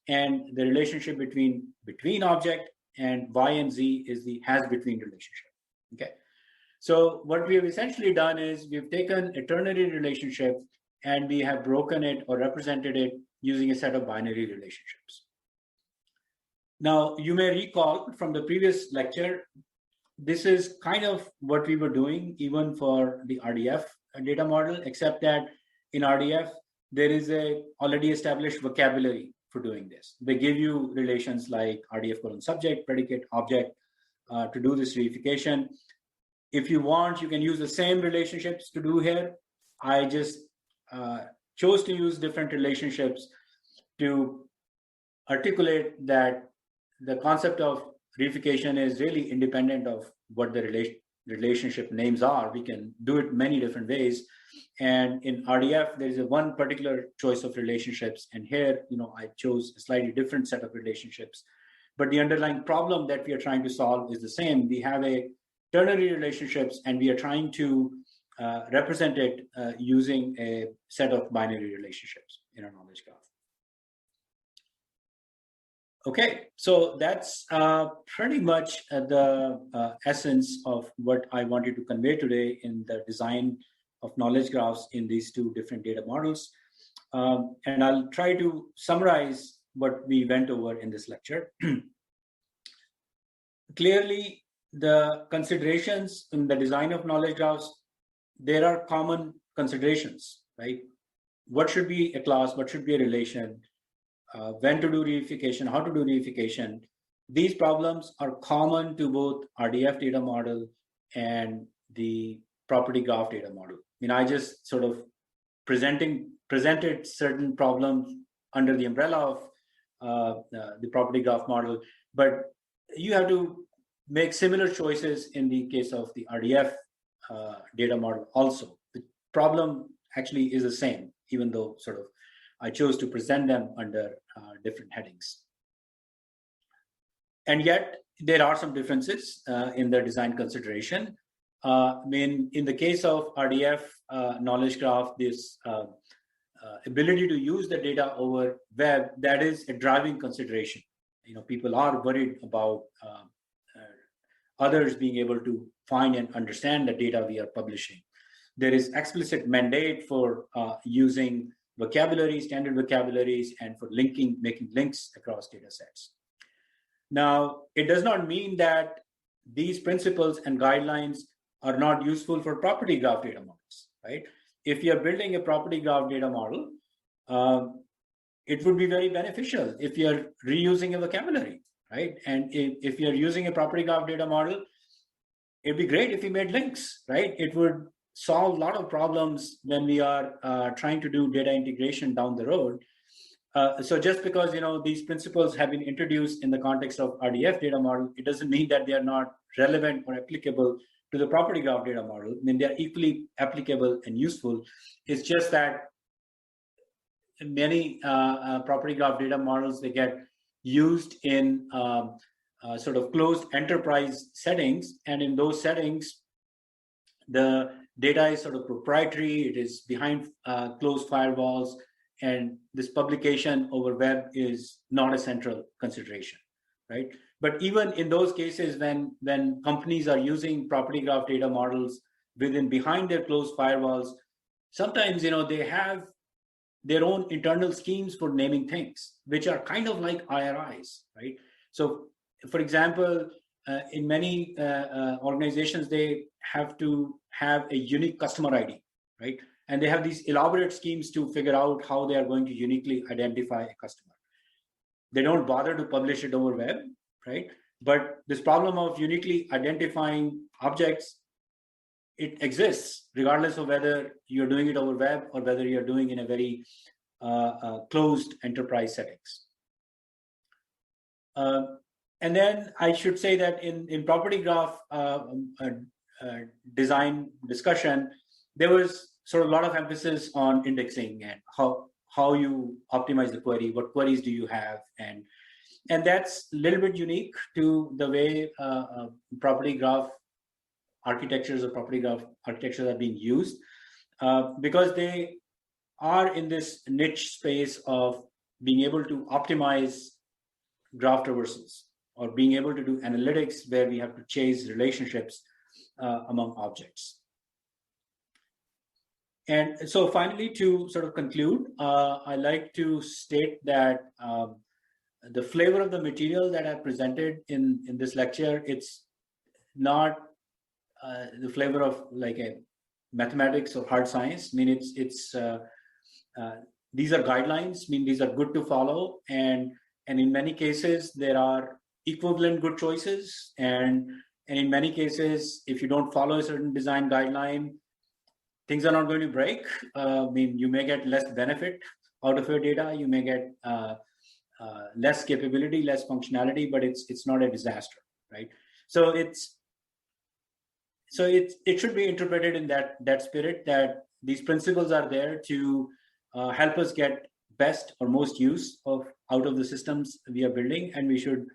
S1: and the relationship between object and Y and Z is the has between relationship. Okay. So what we have essentially done is we've taken a ternary relationship and we have broken it or represented it using a set of binary relationships. Now, you may recall from the previous lecture, this is kind of what we were doing even for the RDF data model, except that in RDF, there is a already established vocabulary for doing this. They give you relations like RDF colon subject, predicate, object to do this reification. If you want, you can use the same relationships to do here. I just chose to use different relationships to articulate that the concept of reification is really independent of what the relationship names are. We can do it many different ways. And in RDF, there is a one particular choice of relationships. And here, I chose a slightly different set of relationships. But the underlying problem that we are trying to solve is the same. We have a ternary relationships, and we are trying to represent it using a set of binary relationships in our knowledge graph. Okay, so that's pretty much the essence of what I wanted to convey today in the design of knowledge graphs in these two different data models. And I'll try to summarize what we went over in this lecture. Clearly, the considerations in the design of knowledge graphs, there are common considerations, right? What should be a class? What should be a relation? When to do reification, how to do reification. These problems are common to both RDF data model and the property graph data model. I just sort of presented certain problems under the umbrella of the property graph model, but you have to make similar choices in the case of the RDF data model also. The problem actually is the same, even though sort of I chose to present them under different headings. And yet, there are some differences in the design consideration. In the case of RDF knowledge graph, this ability to use the data over web, that is a driving consideration. People are worried about others being able to find and understand the data we are publishing. There is explicit mandate for using vocabularies, standard vocabularies, and for making links across data sets. Now, it does not mean that these principles and guidelines are not useful for property graph data models, right? If you're building a property graph data model, it would be very beneficial if you're reusing a vocabulary, right? And if you're using a property graph data model, it'd be great if you made links, right? It would solve a lot of problems when we are trying to do data integration down the road. So just because these principles have been introduced in the context of RDF data model, it doesn't mean that they are not relevant or applicable to the property graph data model. They are equally applicable and useful. It's just that many property graph data models, they get used in sort of closed enterprise settings, and in those settings, the data is sort of proprietary. It is behind closed firewalls, and this publication over web is not a central consideration, right? But even in those cases, when companies are using property graph data models behind their closed firewalls, sometimes they have their own internal schemes for naming things, which are kind of like IRIs, right? So, for example, in many organizations, they have to have a unique customer ID, right? And they have these elaborate schemes to figure out how they are going to uniquely identify a customer. They don't bother to publish it over web, right? But this problem of uniquely identifying objects, it exists regardless of whether you're doing it over web or whether you're doing in a very closed enterprise settings. And then I should say that in property graph design discussion, there was sort of a lot of emphasis on indexing and how you optimize the query, what queries do you have, and that's a little bit unique to the way property graph architectures or property graph architectures are being used, because they are in this niche space of being able to optimize graph traversals or being able to do analytics where we have to chase relationships among objects. And so finally, to sort of conclude, I like to state that the flavor of the material that I presented in this lecture, it's not the flavor of like a mathematics or hard science. I mean, these are guidelines. I mean, these are good to follow, and in many cases there are equivalent good choices, and in many cases, if you don't follow a certain design guideline, things are not going to break. I mean, you may get less benefit out of your data. You may get less capability, less functionality, but it's not a disaster, right? So it should be interpreted in that spirit, that these principles are there to help us get best or most use out of the systems we are building, and we should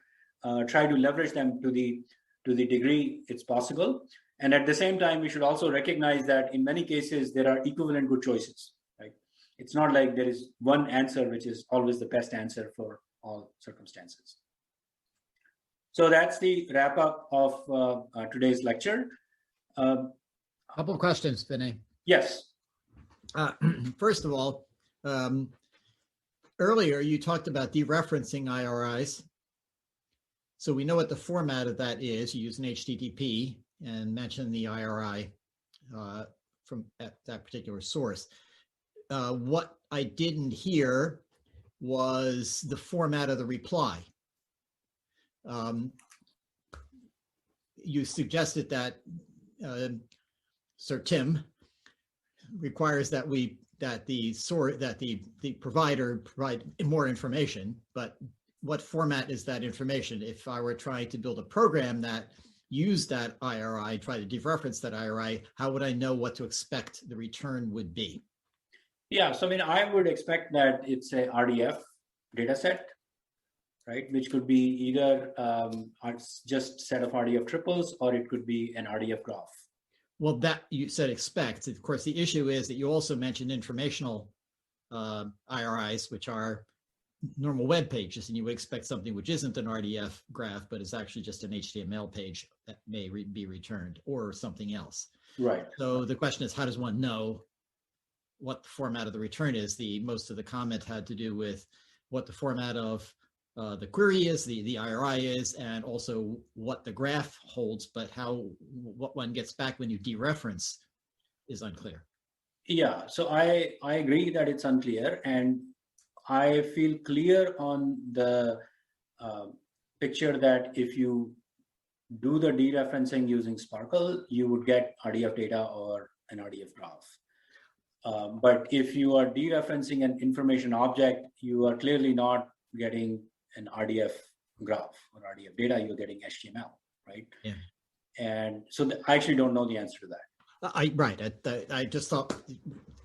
S1: try to leverage them to the degree it's possible. And at the same time, we should also recognize that in many cases there are equivalent good choices, right? It's not like there is one answer which is always the best answer for all circumstances. So that's the wrap up of today's lecture.
S2: Couple of questions, Vinay.
S1: Yes.
S2: First of all, earlier you talked about dereferencing IRIs. So we know what the format of that is. You use an HTTP and mention the IRI from that particular source. What I didn't hear was the format of the reply. You suggested that Sir Tim requires that the provider provide more information, but what format is that information? If I were trying to build a program that used that IRI, try to dereference that IRI, how would I know what to expect the return would be?
S1: Yeah, so I mean, I would expect that it's a RDF data set, right? Which could be either just set of RDF triples, or it could be an RDF graph.
S2: Well, that you said expect. Of course, the issue is that you also mentioned informational IRIs, which are normal web pages, and you would expect something which isn't an RDF graph, but is actually just an HTML page that may be returned, or something else.
S1: Right.
S2: So the question is, how does one know what the format of the return is? Most of the comment had to do with what the format of the query is, the IRI is, and also what the graph holds, but what one gets back when you dereference is unclear.
S1: Yeah, so I agree that it's unclear, and I feel clear on the picture that if you do the dereferencing using SPARQL, you would get RDF data or an RDF graph. But if you are dereferencing an information object, you are clearly not getting an RDF graph or RDF data, you're getting HTML, right?
S2: Yeah.
S1: And so I actually don't know the answer to that.
S2: I just thought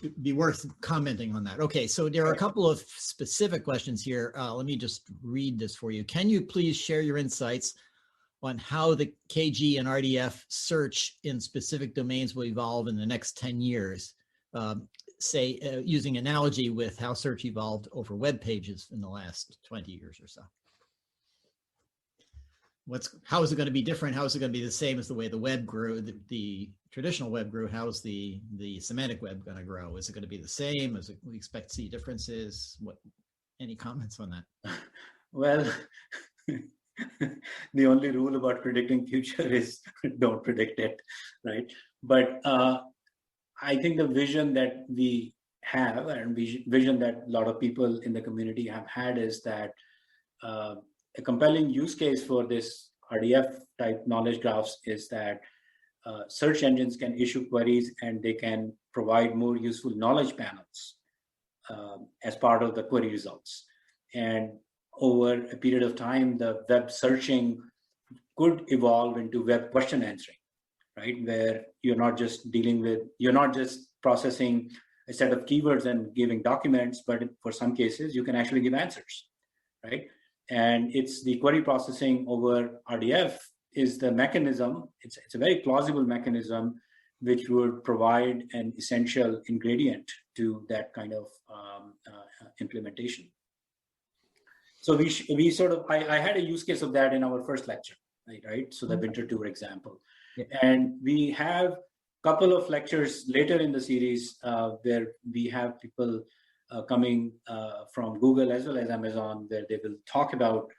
S2: it'd be worth commenting on that. Okay, so there are a couple of specific questions here. Let me just read this for you. Can you please share your insights on how the KG and RDF search in specific domains will evolve in the next 10 years? Say, using analogy with how search evolved over web pages in the last 20 years or so. How is it going to be different? How is it going to be the same as the way the web grew, the traditional web grew? How is the semantic web going to grow? Is it going to be the same? We expect to see differences? Any comments on that?
S1: Well, the only rule about predicting future is don't predict it, right? But I think the vision that we have, and vision that a lot of people in the community have had, is that a compelling use case for this RDF type knowledge graphs is that search engines can issue queries and they can provide more useful knowledge panels as part of the query results. And over a period of time, the web searching could evolve into web question answering, right? Where you're not just processing a set of keywords and giving documents, but for some cases, you can actually give answers, right? And it's the query processing over RDF is the mechanism. It's a very plausible mechanism which would provide an essential ingredient to that kind of implementation. So we sort of, I had a use case of that in our first lecture, right? So the winter tour example.
S2: Yeah.
S1: And we have a couple of lectures later in the series where we have people coming from Google as well as Amazon, where they will talk about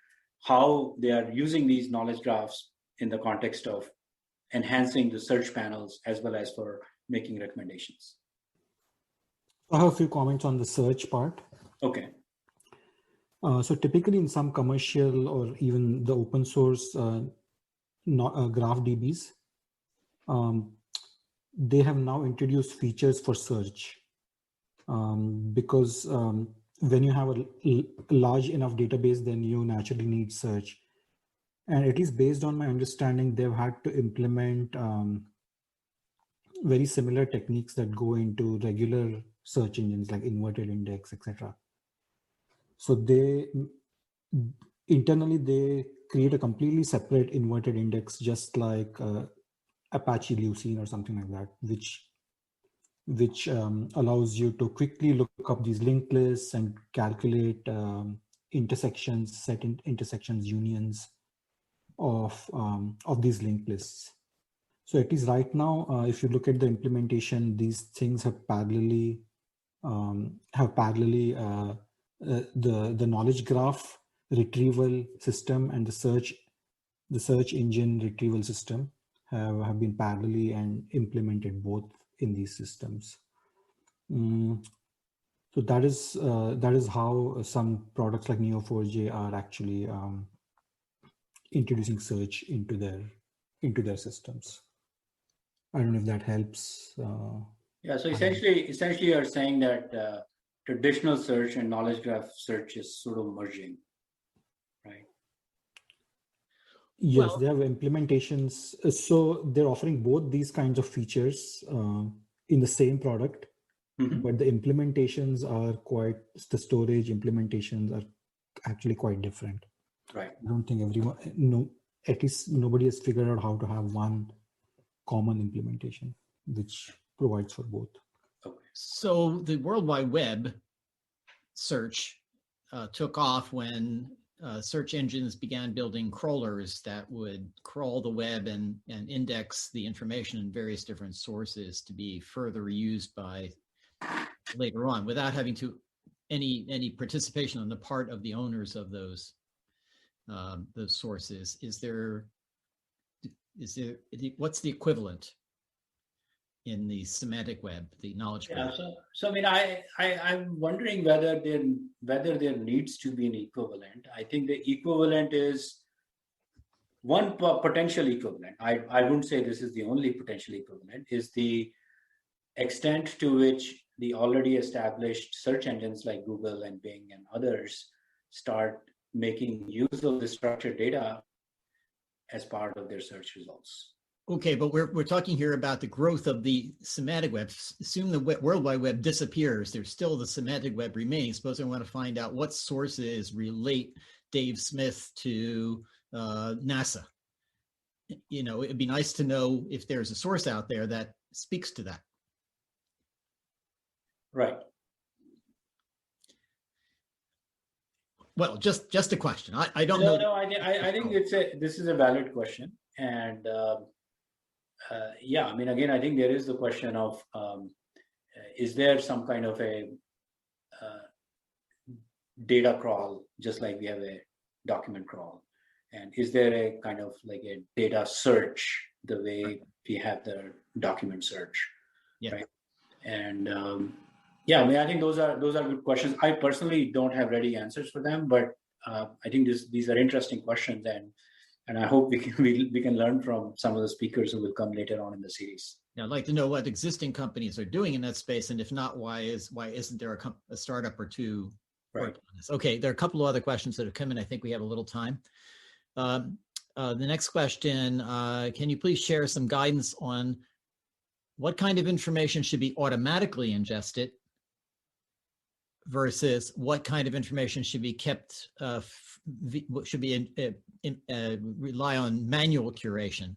S1: how they are using these knowledge graphs in the context of enhancing the search panels as well as for making recommendations.
S3: I have a few comments on the search part.
S1: Okay.
S3: So typically in some commercial or even the open source graph DBs, they have now introduced features for search because when you have a large enough database, then you naturally need search. And at least based on my understanding, they've had to implement very similar techniques that go into regular search engines like inverted index, etc. So they internally, they create a completely separate inverted index, just like Apache Lucene or something like that, which allows you to quickly look up these linked lists and calculate intersections, set intersections, unions of these linked lists. So at least right now, if you look at the implementation, these things have parallelly the knowledge graph retrieval system and the search engine retrieval system have been parallelly and implemented both in these systems. So that is how some products like Neo4j are actually introducing search into their systems. I don't know if that helps.
S1: Yeah, so essentially you're saying that traditional search and knowledge graph search is sort of merging, right?
S3: Yes, they have implementations. So they're offering both these kinds of features in the same product, but the implementations are the storage implementations are actually quite different.
S1: Right.
S3: I don't think at least nobody has figured out how to have one common implementation which provides for both.
S1: Okay.
S2: So the World Wide Web search took off when search engines began building crawlers that would crawl the web and index the information in various different sources to be further used by later on without having to any participation on the part of the owners of those sources. What's the equivalent in the semantic web, the knowledge graph?
S1: Yeah, so I mean, I'm wondering whether there needs to be an equivalent. I think the equivalent is one potential equivalent. I wouldn't say this is the only potential equivalent, is the extent to which the already established search engines like Google and Bing and others start making use of the structured data as part of their search results.
S2: Okay, but we're talking here about the growth of the semantic web. Assume the World Wide Web disappears. There's still the semantic web remaining. Suppose I want to find out what sources relate Dave Smith to NASA. You know, it'd be nice to know if there's a source out there that speaks to that.
S1: Right.
S2: Well, just a question. I don't know.
S1: No, I think this is a valid question, and yeah, I mean, again, I think there is the question of is there some kind of a data crawl, just like we have a document crawl, and is there a kind of like a data search the way we have the document search, right? And yeah, I mean, I think those are good questions. I personally don't have ready answers for them, but I think these are interesting questions, and I hope we can learn from some of the speakers who will come later on in the series.
S2: Yeah, I'd like to know what existing companies are doing in that space, and if not, why isn't there a startup or two working on this? Okay, there are a couple of other questions that have come in. I think we have a little time. The next question: can you please share some guidance on what kind of information should be automatically ingested versus what kind of information should be kept, rely on manual curation.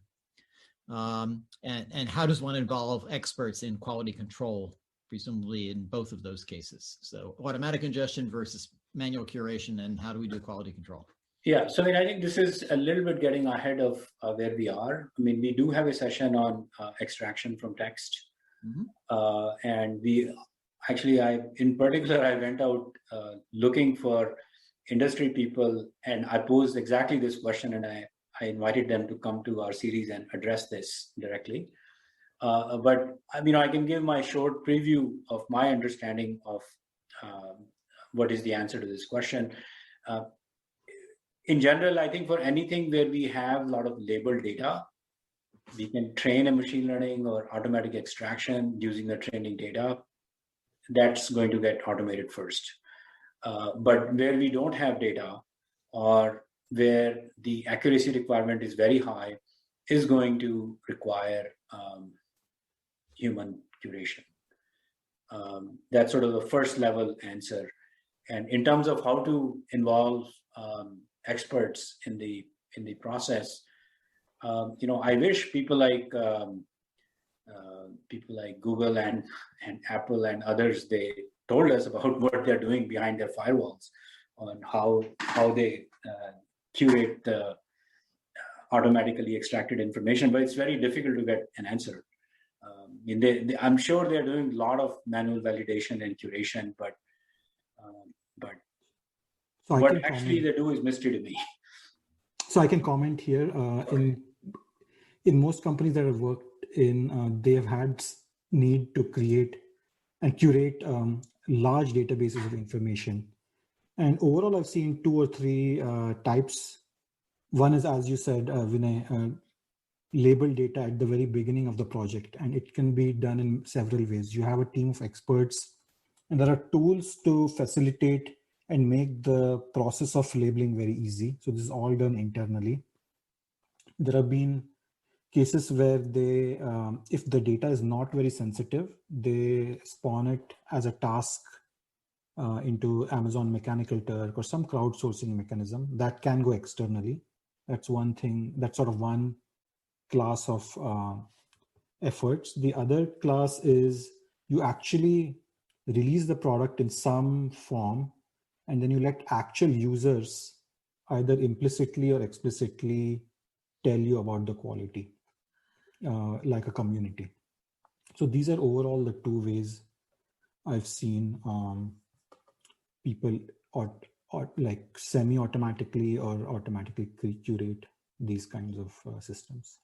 S2: And how does one involve experts in quality control, presumably in both of those cases? So automatic ingestion versus manual curation, and how do we do quality control?
S1: Yeah, so I mean, I think this is a little bit getting ahead of where we are. I mean, we do have a session on extraction from text. And we actually, in particular, I went out looking for industry people, and I posed exactly this question, and I invited them to come to our series and address this directly. But I mean, I can give my short preview of my understanding of what is the answer to this question. In general, I think for anything where we have a lot of labeled data, we can train a machine learning or automatic extraction using the training data. That's going to get automated first. But where we don't have data, or where the accuracy requirement is very high, is going to require human curation. That's sort of the first level answer. And in terms of how to involve experts in the process, I wish people like Google and Apple and others, they told us about what they're doing behind their firewalls on how they curate the automatically extracted information, but it's very difficult to get an answer. I'm sure they're doing a lot of manual validation and curation, but
S3: so
S1: what actually they do is mystery to me.
S3: So I can comment here. In most companies that I've worked in, they have had need to create and curate large databases of information. And overall, I've seen 2 or 3 types. One is, as you said, Vinay, label data at the very beginning of the project, and it can be done in several ways. You have a team of experts, and there are tools to facilitate and make the process of labeling very easy. So this is all done internally. There have been cases where they, if the data is not very sensitive, they spawn it as a task into Amazon Mechanical Turk or some crowdsourcing mechanism that can go externally. That's one thing. That's sort of one class of efforts. The other class is you actually release the product in some form, and then you let actual users either implicitly or explicitly tell you about the quality, like a community. So these are overall the 2 ways I've seen people or like semi-automatically or automatically curate these kinds of systems.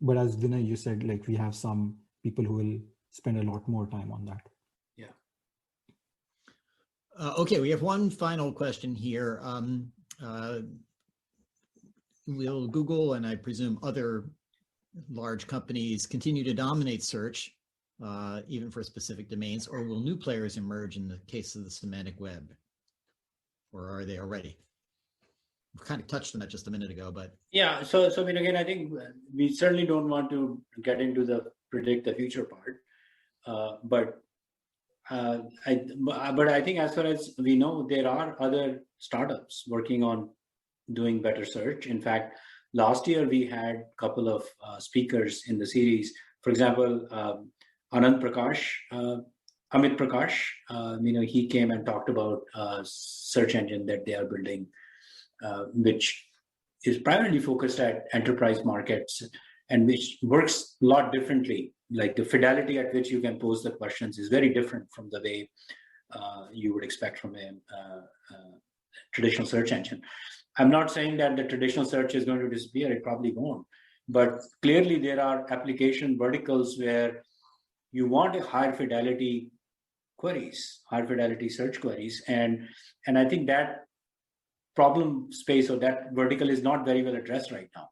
S3: But as Vinay, you said, like we have some people who will spend a lot more time on that.
S1: Yeah.
S2: Okay, we have one final question here. Will Google, and I presume other large companies, continue to dominate search, even for specific domains, or will new players emerge in the case of the semantic web? Or are they already? We kind of touched on that just a minute ago, but
S1: yeah. So I mean, again, I think we certainly don't want to get into the predict the future part, but I think as far as we know, there are other startups working on doing better search. In fact, last year we had a couple of speakers in the series. For example, Amit Prakash, he came and talked about a search engine that they are building, which is primarily focused at enterprise markets and which works a lot differently. Like the fidelity at which you can pose the questions is very different from the way you would expect from a traditional search engine. I'm not saying that the traditional search is going to disappear, it probably won't. But clearly there are application verticals where you want a higher fidelity queries, higher fidelity search queries. And I think that problem space or that vertical is not very well addressed right now.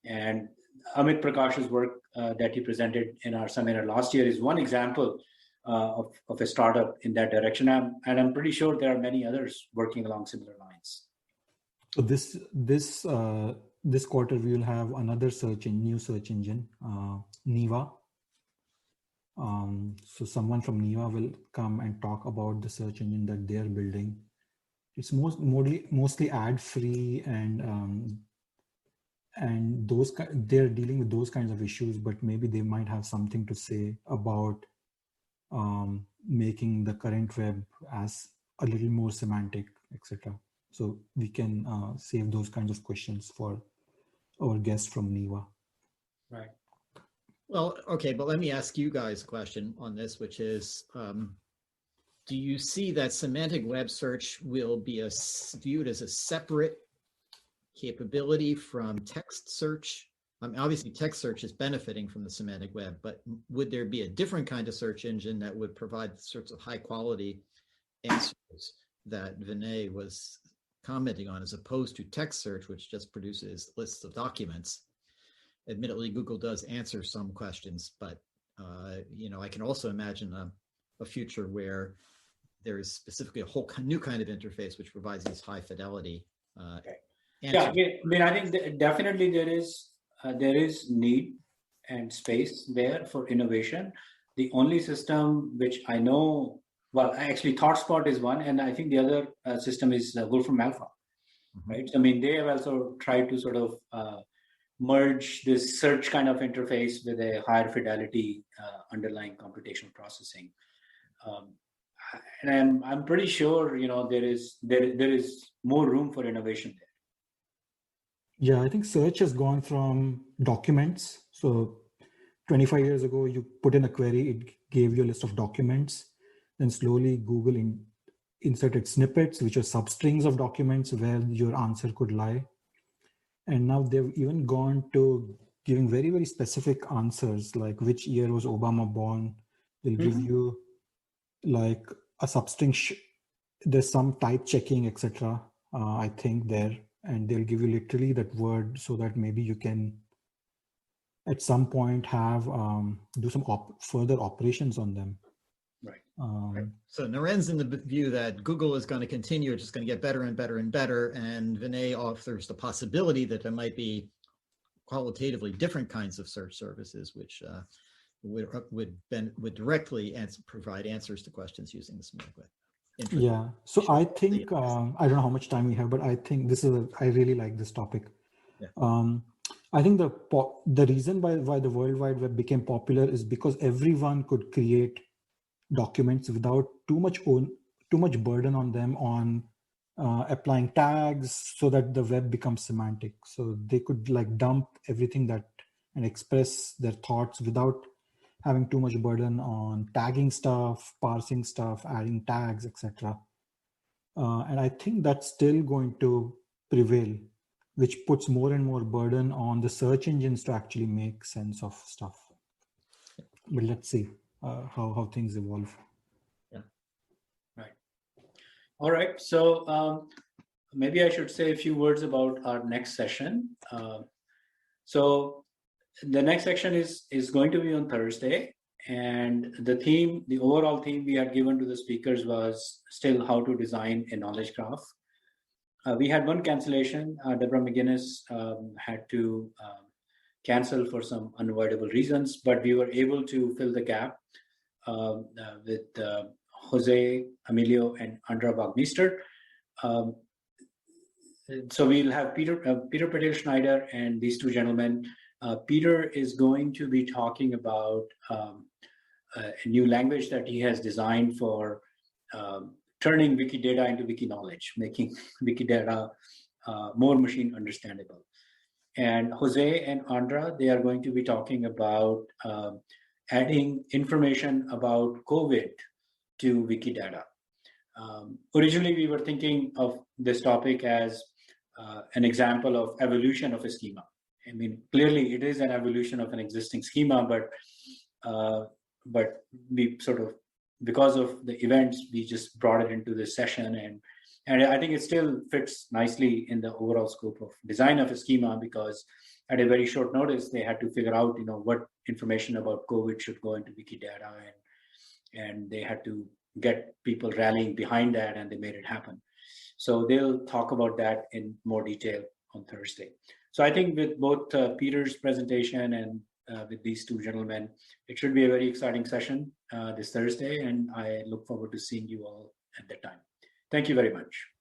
S1: And Amit Prakash's work that he presented in our seminar last year is one example of a startup in that direction. And I'm pretty sure there are many others working along similar lines.
S3: So this quarter we will have another new search engine, Niva. So someone from Neeva will come and talk about the search engine that they're building. It's mostly ad free, and they're dealing with those kinds of issues, but maybe they might have something to say about making the current web as a little more semantic, etc. So we can save those kinds of questions for our guest from Neeva.
S1: Right.
S2: Well, okay, but let me ask you guys a question on this, which is, do you see that semantic web search will be viewed as a separate capability from text search? I mean, obviously, text search is benefiting from the semantic web, but would there be a different kind of search engine that would provide sorts of high quality answers that Vinay was commenting on, as opposed to text search, which just produces lists of documents? Admittedly, Google does answer some questions, but I can also imagine a future where there is specifically a whole new kind of interface which provides these high fidelity answers.
S1: Yeah, I mean, I think definitely there is need and space there for innovation. The only system which I know, well, actually ThoughtSpot is one, and I think the other system is Wolfram Alpha, right? So, I mean, they have also tried to sort of merge this search kind of interface with a higher fidelity underlying computational processing. And I'm pretty sure, there is more room for innovation there.
S3: Yeah, I think search has gone from documents. So 25 years ago, you put in a query, it gave you a list of documents. Then slowly Google inserted snippets, which are substrings of documents where your answer could lie. And now they've even gone to giving very, very specific answers, like which year was Obama born. They'll give you like a substring. There's some type checking, etc. I think there, and they'll give you literally that word so that maybe you can at some point have do some further operations on them.
S1: Right.
S2: So Naren's in the view that Google is going to continue, it's just going to get better and better and better. And Vinay offers the possibility that there might be qualitatively different kinds of search services, which would directly provide answers to questions using the semantic web.
S3: Yeah. So I think, I don't know how much time we have, but I think I really like this topic.
S2: Yeah.
S3: I think the reason why the World Wide Web became popular is because everyone could create documents without too much burden on them on applying tags so that the web becomes semantic. So they could like dump everything and express their thoughts without having too much burden on tagging stuff, parsing stuff, adding tags, etc. And I think that's still going to prevail, which puts more and more burden on the search engines to actually make sense of stuff. But let's see how things evolve.
S2: Yeah.
S1: Right. All right. So maybe I should say a few words about our next session. So the next section is going to be on Thursday, and the overall theme we had given to the speakers was still how to design a knowledge graph. We had one cancellation. Deborah McGinnis had to cancel for some unavoidable reasons, but we were able to fill the gap with Jose, Emilio, and Andra Wagmeister. So we'll have Peter Patel Schneider and these two gentlemen. Peter is going to be talking about a new language that he has designed for turning Wikidata into Wikiknowledge, making Wikidata more machine understandable. And Jose and Andra, they are going to be talking about adding information about COVID to Wikidata. Originally, we were thinking of this topic as an example of evolution of a schema. I mean, clearly it is an evolution of an existing schema, but we sort of, because of the events, we just brought it into this session, and I think it still fits nicely in the overall scope of design of a schema, because at a very short notice, they had to figure out, what information about COVID should go into Wikidata, and they had to get people rallying behind that, and they made it happen. So they'll talk about that in more detail on Thursday. So I think with both Peter's presentation and with these two gentlemen. It should be a very exciting session this Thursday, and I look forward to seeing you all at that time. Thank you very much.